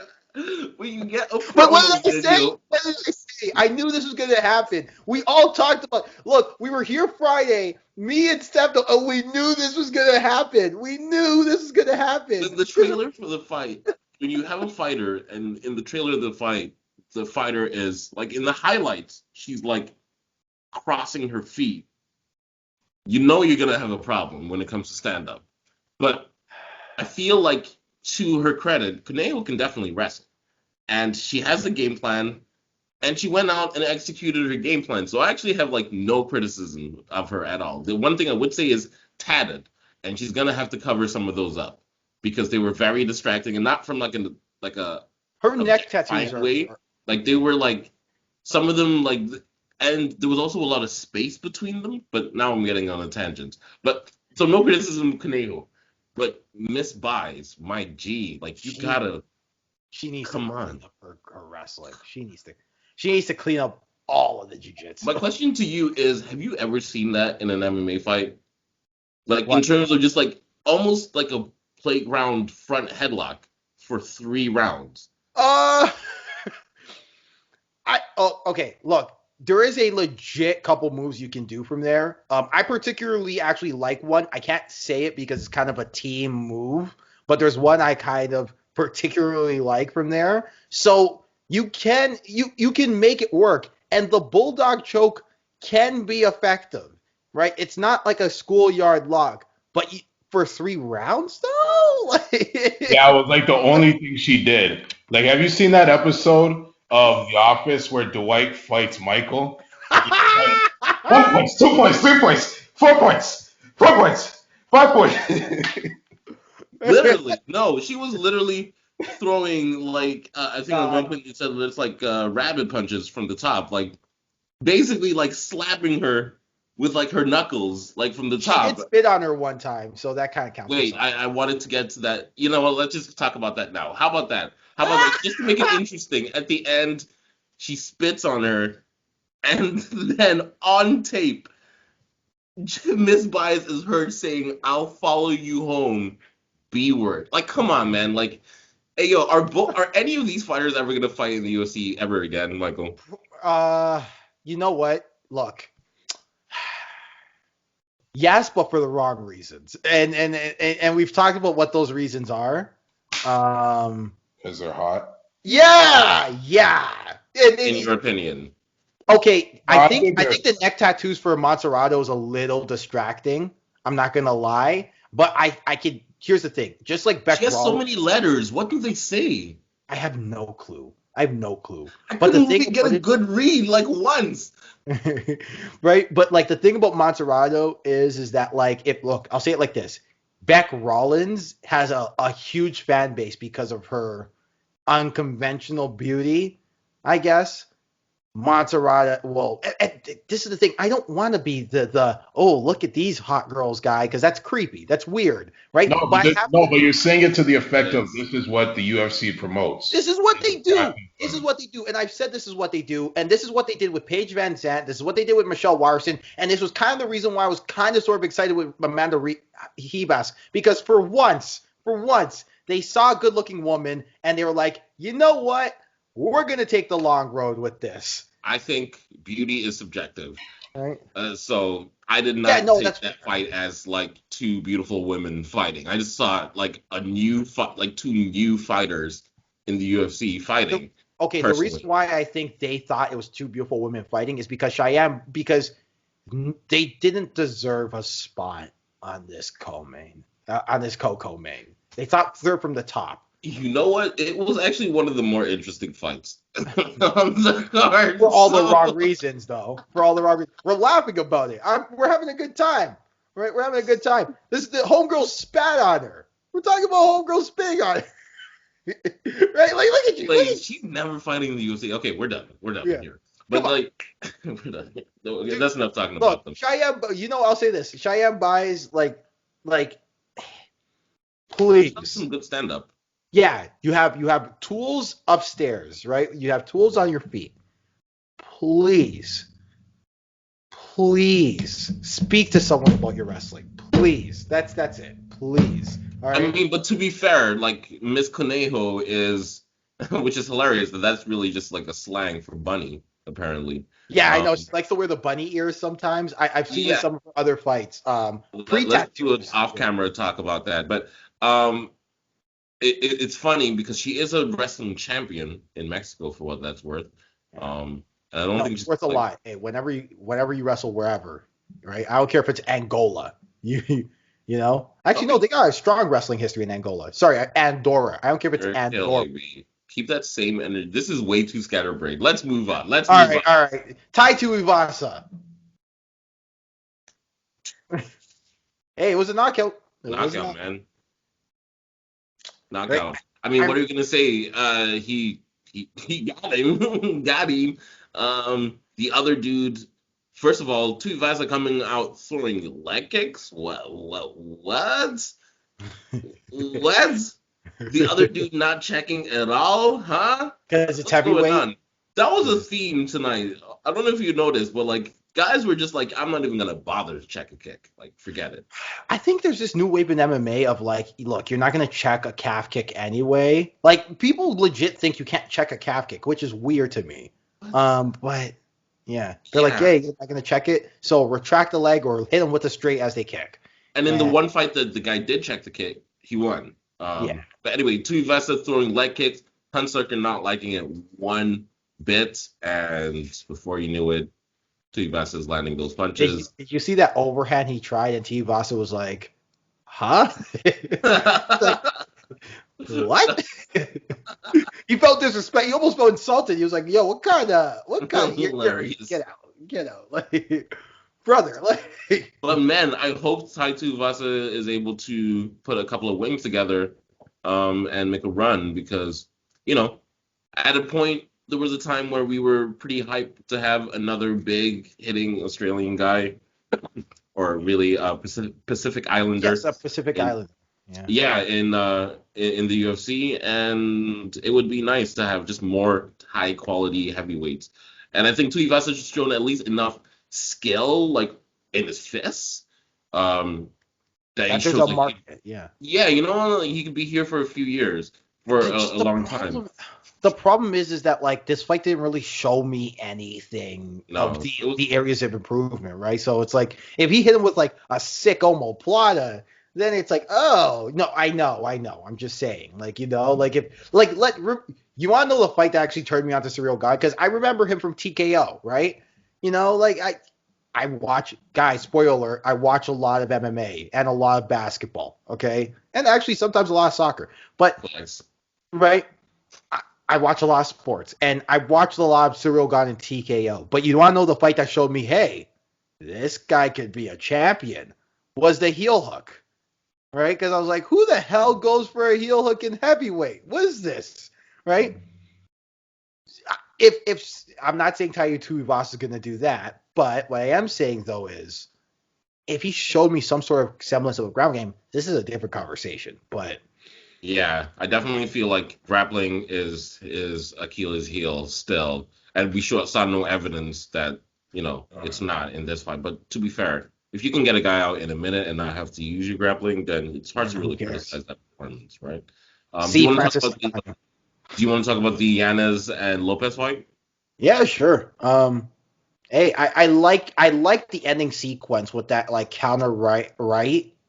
When you get a
But what
promo
did I say?
video,
What did I say? I knew this was going to happen. We all talked about. Look, we were here Friday. Me and Stefano, and we knew this was going to happen. We knew this was going to happen.
the trailer for the fight, when you have a fighter, and in the trailer of the fight, the fighter is like in the highlights, she's like crossing her feet. You know you're gonna have a problem when it comes to stand up. But I feel like, to her credit, Conejo can definitely wrestle, and she has a game plan, and she went out and executed her game plan. So I actually have like no criticism of her at all. The one thing I would say is tatted, and she's gonna have to cover some of those up because they were very distracting, and not from like a
Her neck tattoos
objectifying way.
are.
Like they were like some of them like, and there was also a lot of space between them. But now I'm getting on a tangent. But so no criticism of Conejo, but Miss Buys, my G, like you
She
gotta
she needs to
come
clean
on.
up her wrestling. She needs to clean up all of the
My
jujitsu.
question to you is: have you ever seen that in an MMA fight? Like in
What?
terms of just like almost like a playground front headlock for 3 rounds.
Uh, okay. Look, there is a legit couple moves you can do from there. I particularly actually like one. I can't say it because it's kind of a team move, but there's one I kind of particularly like from there. So you can make it work, and the bulldog choke can be effective, right? It's not like a schoolyard lock, but for 3 rounds though,
Yeah,
like,
it was like the only thing she did. Like, have you seen that episode of The Office where Dwight fights Michael? He's like, 1 point, 2 points, 3 points, 4 points, 4 points, 5 points.
Literally, no, she was literally throwing like I think at one
uh,
point you said it's like rabbit punches from the top, like basically like slapping her with like her knuckles, like from the
she did
top.
spit on her one time, so that kind of counts for
Wait,
something.
I wanted to get to that. You know what? Let's just talk about that now. How about that? How about like just to make it interesting? At the end, she spits on her, and then on tape, Miss Bias is heard saying, "I'll follow you home." B word. Like, come on, man. Like, hey, yo, are any of these fighters ever gonna fight in the UFC ever again, Michael?
Uh, you know what? Look, yes, but for the wrong reasons, and we've talked about what those reasons are. Um,
Because they're hot.
yeah.
In your opinion?
Okay,
No, I think
I
they're.
think the neck tattoos for Montserrato is a little distracting. I'm not gonna lie, but I could. Here's the thing, just like
She
Beck
has so
Rollins,
many letters. What do they say?
I have no clue. I have no clue.
I
But the
couldn't
thing
even get a
about it,
good read like once.
right? But like the thing about Montserrato is that like if look, I'll say it like this. Beck Rollins has a huge fan base because of her unconventional beauty, I guess. Montserrat, well, this is the thing. I don't want to be the oh, look at these hot girls guy, because that's creepy. That's weird, right?
No,
But I have to.
but you're saying it to the effect of
It's
this is what the UFC promotes.
This is what
This is
they
what
do.
happens
This
from
is
it.
what they do. And I've said this is what they do. And this is what they did with Paige Van Zandt. This is what they did with Michelle Watterson. And this was kind of the reason why I was kind of sort of excited with Amanda Hebas. Because for once, they saw a good looking woman and they were like, you know what? We're going to take the long road with this.
I think beauty is subjective.
Right?
So I did
Yeah,
not
no,
take
that's
that fight as like two beautiful women fighting. I just saw like a new fight, like two new fighters in the UFC fighting.
okay. The reason
Personally,
why I think they thought it was two beautiful women fighting is because Cheyenne, because they didn't deserve a spot on this co-main, on this co-main. They thought third from the top.
you know what? It was actually one of the more interesting fights on the card.
For all the
So
wrong reasons, though. For all the wrong reasons. We're laughing about it. We're having a good time. Right? We're having a good time. This is the homegirl spat on her. We're talking about homegirl spitting on her. Right? Like, look at you. Look
like
at
she's never fighting in the UFC. Okay, we're done. We're done
you. Yeah.
here.
Come
But
on.
like, we're done. Okay, that's enough talking
Look,
about them.
Cheyenne, I'll say this. Cheyenne buys, like, please.
That's some good stand up.
Yeah, you have tools upstairs, right? You have tools on your feet. Please speak to someone about your wrestling. Please. That's it. Please. All
I
right.
mean, but to be fair, like Miss Conejo is, which is hilarious that that's really just like a slang for bunny, apparently.
Yeah, I
Um,
know. She likes to wear the bunny ears sometimes. I've seen in
yeah,
some of her other fights.
let's do an
Pre-tattoos.
off-camera talk about that. But it's funny because she is a wrestling champion in Mexico for what that's worth. And I don't
No,
think
it's
she's
worth a
like,
lot. Hey, whenever you wrestle wherever, right? I don't care if it's Angola. You know? Actually, no,
okay,
they got a strong wrestling history in Angola. Sorry, Andorra. I don't care if it's
you're
Andorra.
killing me. Keep that same energy. This is way too scatterbrained. Let's move on. Let's
All
move
right,
on.
all right. Tai Tuivasa. Hey, it was a knockout. It was a
Knockout,
knockout.
man.
Right?
Knockout. I mean,
I,
what are you gonna say? He got him, got him. The other dude. First of all, Tuivasa coming out throwing leg kicks. What? What? The other dude not checking at all, huh?
because it's
What's going
heavyweight.
on? That was a theme tonight. I don't know if you noticed, but like guys were just like, I'm not even gonna bother to check a kick. Like, forget it.
I think there's this new wave in MMA of like, look, you're not going to check a calf kick anyway. Like, people legit think you can't check a calf kick, which is weird to me. But yeah, they're like,
Yeah.
yeah, you're not going to check it. So retract the leg or hit them with the straight as they kick.
And in the
And
one fight that the guy did check the kick, he won.
yeah,
But anyway, Tuivasa throwing leg kicks, Hunsucker not liking it one bit, and before you knew it, Tuivasa's landing those punches.
did you see that overhand he tried and Tuivasa was like, huh? Like, what? He felt disrespect. He almost felt insulted. He was like, "Yo, what kind of
Hilarious.
get out, like, brother, like."
But man, I hope Tai Tuivasa is able to put a couple of wins together, and make a run because, you know, at a point there was a time where we were pretty hyped to have another big hitting Australian guy, or really Pacific Islander
Yes, a Pacific
in
Island. Yeah.
yeah in the UFC, and it would be nice to have just more high quality heavyweights. And I think Tuivasa has shown at least enough skill, like in his fists, that he
That there's
shows
a
like
market. Yeah.
yeah, you know, like, he could be here for a few years, for
It's
a long time.
The problem is that like this fight didn't really show me anything of
No, it was
the areas of improvement, right? So it's like if he hit him with like a sick omoplata, then it's like, oh no, I know. I'm just saying, like, you know, like if like you want to know the fight that actually turned me on to Surreal God, because I remember him from TKO, right? You know, like I watch, guys, spoiler alert, I watch a lot of MMA and a lot of basketball, okay, and actually sometimes a lot of soccer, but
nice.
right. I watch a lot of sports, and I watched a lot of Cyril Gane and TKO. But you want to know the fight that showed me, hey, this guy could be a champion, was the heel hook, right? Because I was like, who the hell goes for a heel hook in heavyweight? What is this, right? if I'm not saying Taiju Tuivasa is going to do that, but what I am saying though is if he showed me some sort of semblance of a ground game, this is a different conversation. But
Yeah, I definitely feel like grappling is Achilles' heel still, and we saw no evidence that it's not in this fight. But to be fair, if you can get a guy out in a minute and not have to use your grappling, then it's hard to
who
really
cares?
criticize that performance, right? Do you
See,
want to talk
Francis.
about the Yanez and Lopez fight?
Yeah, sure. Hey, I like the ending sequence with that like counter right.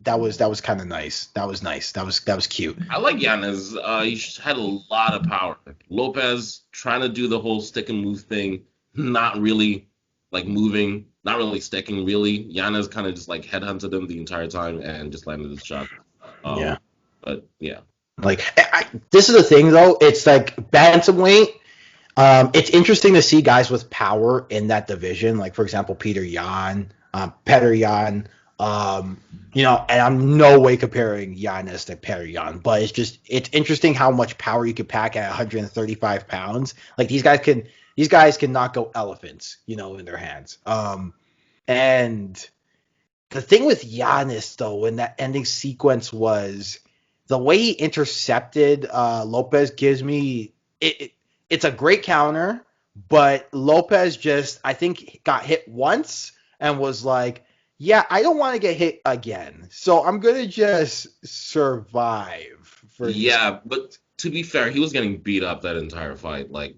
That was kind of nice. That was nice. That was cute.
I like Yanez. He just had a lot of power. Lopez trying to do the whole stick and move thing, not really like moving, not really sticking. Really, Yanez kind of just like headhunted him the entire time and just landed his shot.
Yeah.
But yeah,
Like this is the thing though. It's like bantamweight. It's interesting to see guys with power in that division, like for example Petr Yan. And I'm no way comparing Giannis to Petr Yan, but it's interesting how much power you can pack at 135 pounds. Like these guys can knock out elephants, in their hands. And the thing with Giannis though, in that ending sequence was the way he intercepted Lopez gives me it it's a great counter, but Lopez just I think got hit once and was like, yeah, I don't want to get hit again, so I'm gonna just survive for these.
yeah. But to be fair, he was getting beat up that entire fight. Like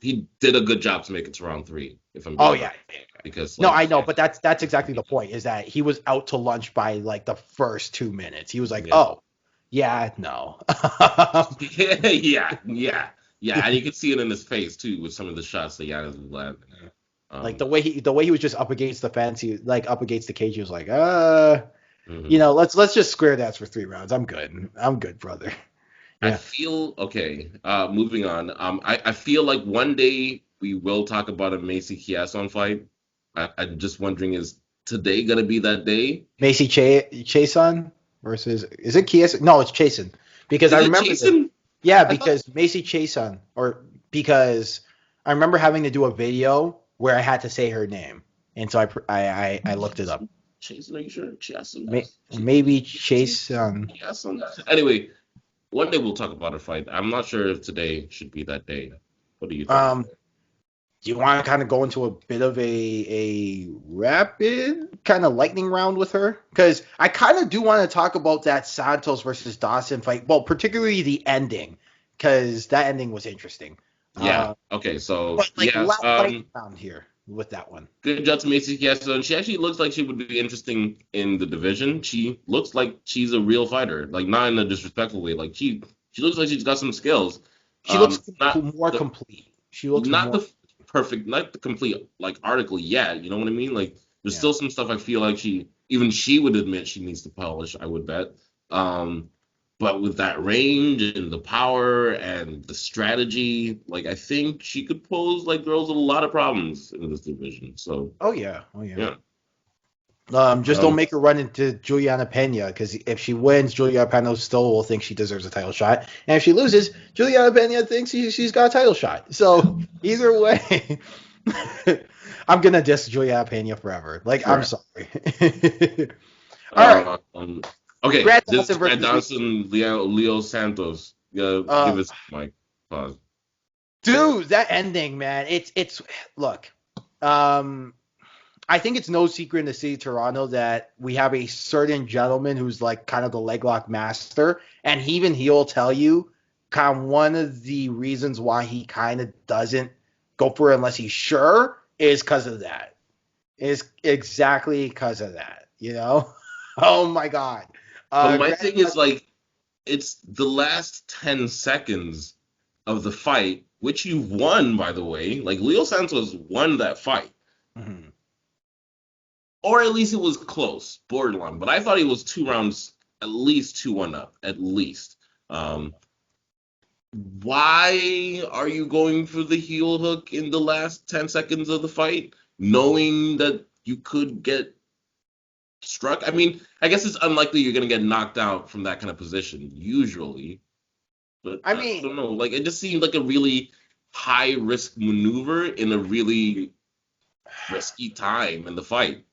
he did a good job to make it to round three. If I'm
Oh
being
yeah.
honest, because
No,
like
I know, but that's exactly the point. Is that he was out to lunch by like the first 2 minutes. He was like,
yeah.
oh yeah, no.
Yeah, and you could see it in his face too with some of the shots that Giannis was landing.
Like
Um,
the way he was just up against the fence, he like up against the cage. He was like,
mhm.
let's just square dance for 3 rounds. I'm good, brother.
I
Yeah.
feel okay. Moving on. I feel like one day we will talk about a Macy Chiasson fight. I'm just wondering, is today gonna be that day?
Macy Chason versus is it Kies? No, it's Chason because I
Is it
remember this.
Jason?
Yeah,
I thought
because Macy Chason or because I remember having to do a video where I had to say her name, and so I looked it up.
Jason. Are you sure? Chiasson.
Maybe Chason.
Chiasson. Anyway, one day we'll talk about a fight. I'm not sure if today should be that day. What do you think?
Um, do you want to kind of go into a bit of a rapid kind of lightning round with her? Because I kind of do want to talk about that Santos versus Dawson fight. Well, particularly the ending, because that ending was interesting.
Yeah. Okay. So
But like
yeah.
lightning round here with that one.
Good job to Macy Chiasson. And she actually looks like she would be interesting in the division. She looks like she's a real fighter. Like not in a disrespectful way. Like she looks like she's got some skills.
She looks
Not
more
the
complete. She looks
not
more.
the perfect, not the complete like article yet. You know what I mean? Like there's
Yeah.
still some stuff I feel like she would admit she needs to polish. I would bet. Um, but with that range and the power and the strategy, like I think she could pose like girls a lot of problems in this division. So
Oh yeah. Oh yeah.
yeah.
Just don't
Um,
make her run into Juliana Pena because if she wins, Juliana Pena still will think she deserves a title shot, and if she loses, Juliana Pena thinks she's got a title shot. So either way, I'm gonna diss Juliana Pena forever. Like I'm
sure.
sorry. All right,
Um, okay,
Grant
this
Dawson
is Grant
versus
Dawson, Leo Santos. Yeah,
uh,
give us Mike. Pause.
dude. That ending, man. It's look. Um, I think it's no secret in the city of Toronto that we have a certain gentleman who's like kind of the leg lock master, and he'll tell you kind of one of the reasons why he kind of doesn't go for it unless he's sure is because of that. Is exactly because of that. Oh my God.
But my
Grant
thing is like, it's the last 10 seconds of the fight, which you've won, by the way. Like Leo Santos won that fight.
Mhm.
Or at least it was close, borderline. But I thought he was 2 rounds, at least 2-1 up, at least. Um, why are you going for the heel hook in the last 10 seconds of the fight, knowing that you could get struck? I mean, I guess it's unlikely you're going to get knocked out from that kind of position, usually. But
I
I
mean,
don't know. Like, it just seemed like a really high risk maneuver in a really risky time in the fight.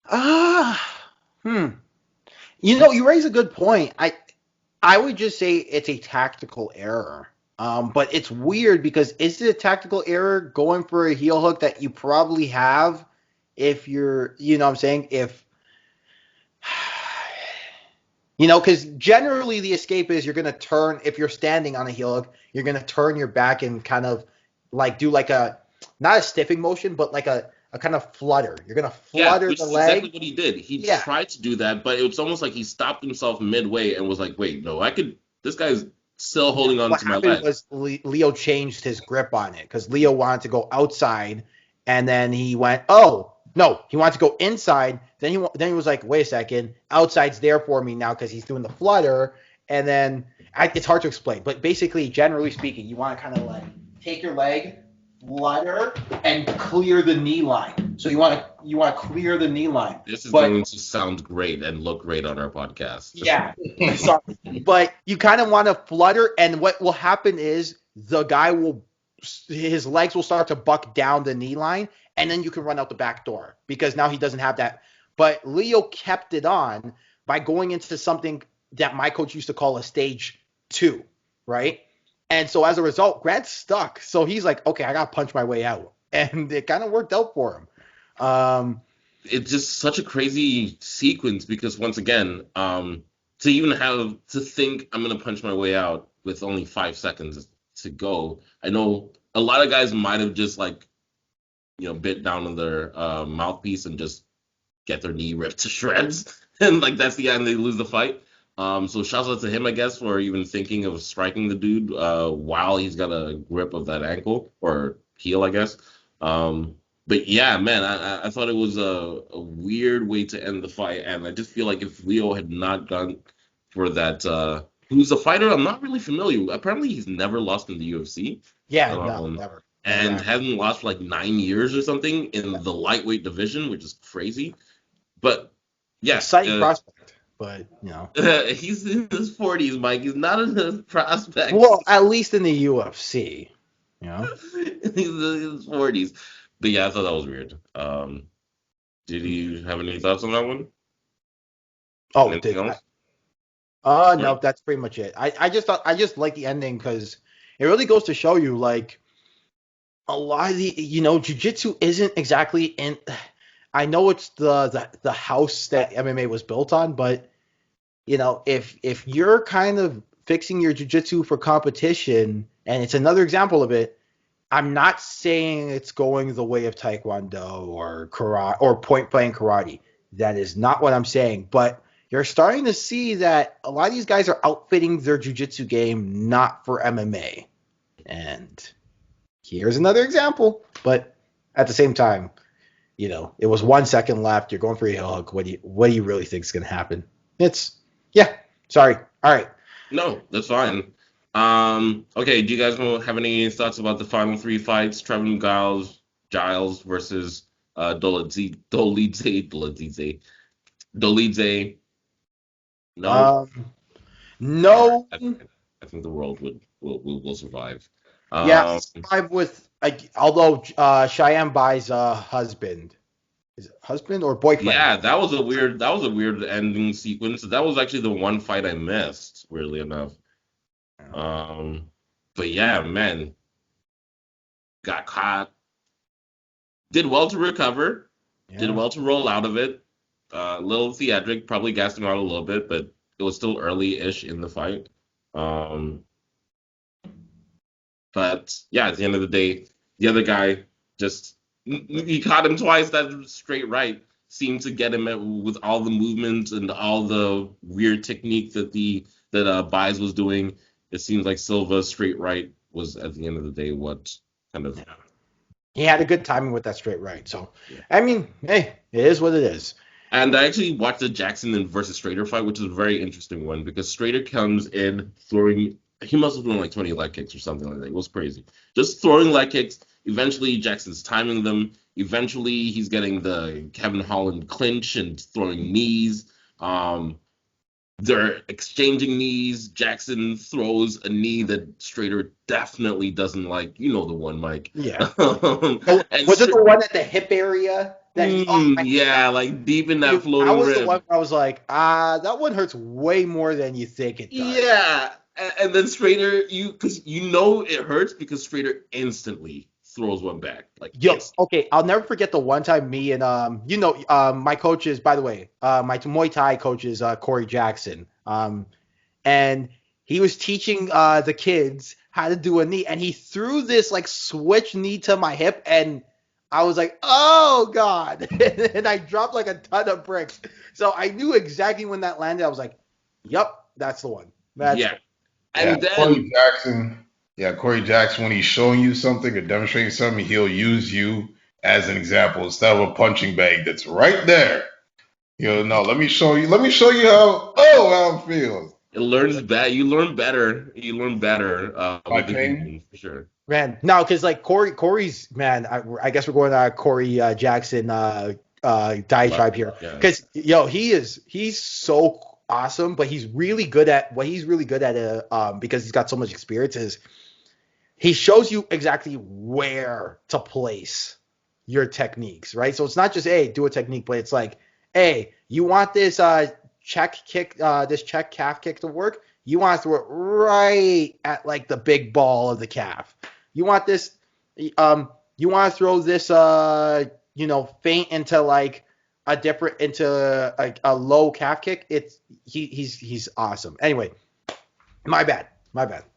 Ah, you raise a good point. I would just say it's a tactical error. But it's weird because is it a tactical error going for a heel hook that you probably have if you're, you know what I'm saying? Because generally the escape is you're going to turn, if you're standing on a heel hook, you're going to turn your back and kind of like do like not a stiffing motion, but like a kind of flutter. You're going to
Yeah,
flutter
which
the
is exactly
leg.
what he did. He
Yeah.
tried to do that, but it was almost like he stopped himself midway and was like, "Wait, no, I could. This guy's still
No,
holding on
what
to my
happened
leg."
was Leo changed his grip on it because Leo wanted to go outside, and then he went, oh no, he wanted to go inside. Then he was like, wait a second, outside's there for me now because he's doing the flutter, and then it's hard to explain, but basically, generally speaking, you want to kind of like take your leg, flutter, and clear the knee line. So you want to clear the knee line,
This is
but
going to sound great and look great on our podcast.
yeah. Sorry. But you kind of want to flutter, and what will happen is his legs will start to buck down the knee line, and then you can run out the back door because now he doesn't have that. But Leo kept it on by going into something that my coach used to call a stage 2, right? And so as a result, Grant's stuck. So he's like, okay, I got to punch my way out. And it kind of worked out for him.
It's just such a crazy sequence because once again, to even have to think I'm gonna punch my way out with only 5 seconds to go. I know a lot of guys might have just like bit down on their mouthpiece and just get their knee ripped to shreds, and like that's the end. They lose the fight. So shouts out to him, I guess, for even thinking of striking the dude while he's got a grip of that ankle or heel, I guess. But yeah, man, I thought it was a weird way to end the fight, and I just feel like if Leo had not gone for that, who's a fighter I'm not really familiar. Apparently, he's never lost in the UFC.
Yeah, no,
Um,
never. Never
and
happened.
hasn't lost for like 9 years or something in the lightweight division, which is crazy. But yeah,
Exciting prospect, but
he's in his 40s, Mike. He's not in his prospect.
well, at least in the UFC, you know.
He's in his 40s. But yeah, I thought that was weird. Did you have any thoughts on that one?
Oh,
Anything else? Hmm?
no, that's pretty much it. I just like the ending because it really goes to show you like a lot of the jujitsu isn't exactly in. I know it's the house that MMA was built on, but if you're kind of fixing your jujitsu for competition, and it's another example of it. I'm not saying it's going the way of Taekwondo or karate or point blank karate. That is not what I'm saying. But you're starting to see that a lot of these guys are outfitting their jujitsu game not for MMA. And here's another example. But at the same time, it was 1 second left. You're going for a heel hook. What do you really think is going to happen? Yeah. Sorry. All right.
No, that's fine. Okay, do you guys have any thoughts about the final three fights? Trevin Giles versus Dolidze. No?
Um,
All right.
no.
I think the world will survive.
Yeah,
Um,
survive with although Cheyenne buys a husband. Is it husband or boyfriend?
yeah, that was a weird ending sequence. That was actually the one fight I missed, weirdly enough. Um, but yeah, man, got caught. Did well to recover. Did
Yeah.
well to roll out of it. A little theatric, probably gassed him out a little bit, but it was still early-ish in the fight. Um, but yeah, at the end of the day, the other guy just he caught him twice. That straight right seemed to get him with all the movements and all the weird technique that Baez was doing. It seems like Silva's straight right was at the end of the day what kind of
Yeah. He had a good timing with that straight right. So,
yeah.
I mean, hey, it is what it is.
And I actually watched the Jackson and versus Strader fight, which is a very interesting one because Strader comes in throwing. He must have thrown like 20 leg kicks or something like that. It was crazy. Just throwing leg kicks. Eventually, Jackson's timing them. Eventually, he's getting the Kevin Holland clinch and throwing knees. Um, They're exchanging knees. Jackson throws a knee that Strader definitely doesn't like. You know the one, Mike.
Yeah.
And
Was it the one at the hip area that
yeah, like deep in that
I
floating
was the
rib.
one I was like, that one hurts way more than you think it does.
Yeah, and then Strader, because you know it hurts because Strader instantly throws one back. Like,
Yo, okay, I'll never forget the one time me and my coach is, by the way, my Muay Thai coach is Corey Jackson. And he was teaching the kids how to do a knee, and he threw this like switch knee to my hip, and I was like, oh god, and I dropped like a ton of bricks. So I knew exactly when that landed. I was like, yep, that's the one.
yeah,
Yeah,
and then
Corey Jackson. Yeah, Corey Jackson. When he's showing you something or demonstrating something, he'll use you as an example instead of a punching bag that's right there. He'll no. Let me show you. Let me show you how it feels.
it learns bad. You learn better. You learn better
My
with the
pain.
game for sure.
Man, no, because like Corey's man, I guess we're going to Corey Jackson diatribe here,
Yeah.
because he's so awesome, but he's really good at because he's got so much experience. Is he shows you exactly where to place your techniques, right? So it's not just hey, do a technique, but it's like hey, you want this check kick, this check calf kick to work. You want to throw it right at like the big ball of the calf. You want this, you want to throw this, feint into like a low calf kick. He's awesome. Anyway, my bad.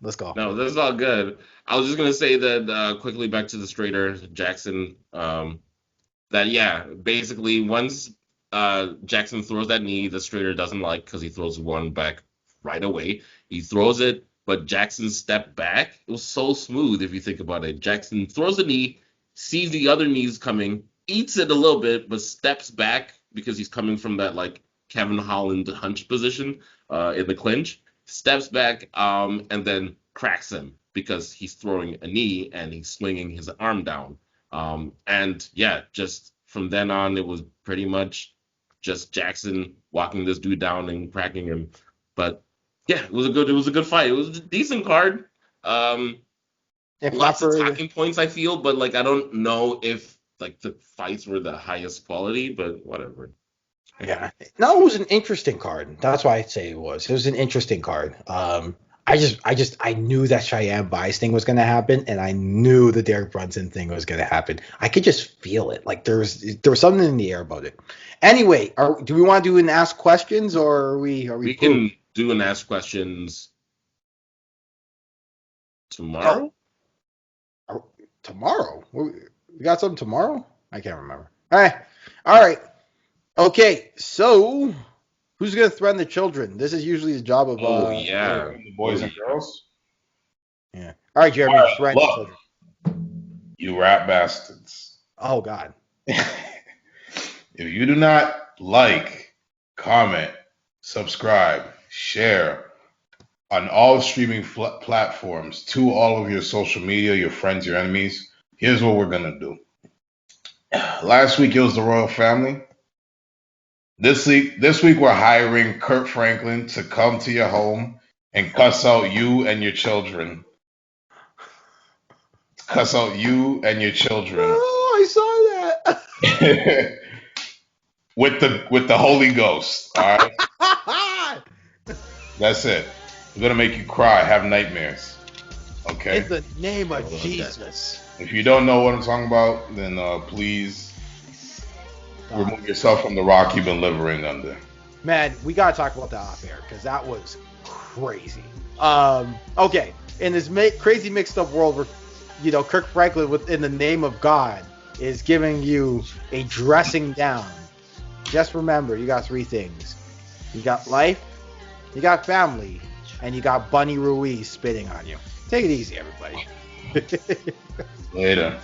Let's go.
No, this is all good. I was just gonna say that quickly back to the Strader Jackson. That yeah, basically once Jackson throws that knee, the Strader doesn't like because he throws one back right away. He throws it, but Jackson stepped back. It was so smooth if you think about it. Jackson throws a knee, sees the other knees coming, eats it a little bit, but steps back because he's coming from that like Kevin Holland hunch position in the clinch. Steps back and then cracks him because he's throwing a knee and he's swinging his arm down. And yeah, just from then on, it was pretty much just Jackson walking this dude down and cracking him. But yeah, it was a good fight. It was a decent card. Lots of talking points, I feel, but like I don't know if like the fights were the highest quality, but whatever.
Yeah, no, it was an interesting card. That's why I'd say it was. It was an interesting card. I knew that Cheyenne Bice thing was going to happen, and I knew the Derek Brunson thing was going to happen. I could just feel it. Like there was something in the air about it. Anyway, do we want to do an ask questions, or are we?
We can do an ask questions tomorrow.
Tomorrow? We got something tomorrow? I can't remember. All right. Okay, so who's going to threaten the children? This is usually the job of
the boys and girls.
Yeah. All right, Jeremy, threaten the children.
You rat bastards.
Oh God.
If you do not like, comment, subscribe, share on all streaming platforms to all of your social media, your friends, your enemies, here's what we're gonna do. Last week it was the royal family. This week we're hiring Kurt Franklin to come to your home and cuss out you and your children. Cuss out you and your children.
Oh, I saw that.
with the Holy Ghost. All right. That's it. We're gonna make you cry, have nightmares. Okay.
In the name of Jesus.
If you don't know what I'm talking about, then please remove yourself from the rock you've been living under.
Man, we gotta talk about that off air because that was crazy. Okay, in this crazy mixed up world where Kirk Franklin, in the name of God, is giving you a dressing down. Just remember, you got three things: you got life, you got family, and you got Bunny Ruiz spitting on you. Take it easy, everybody.
Later.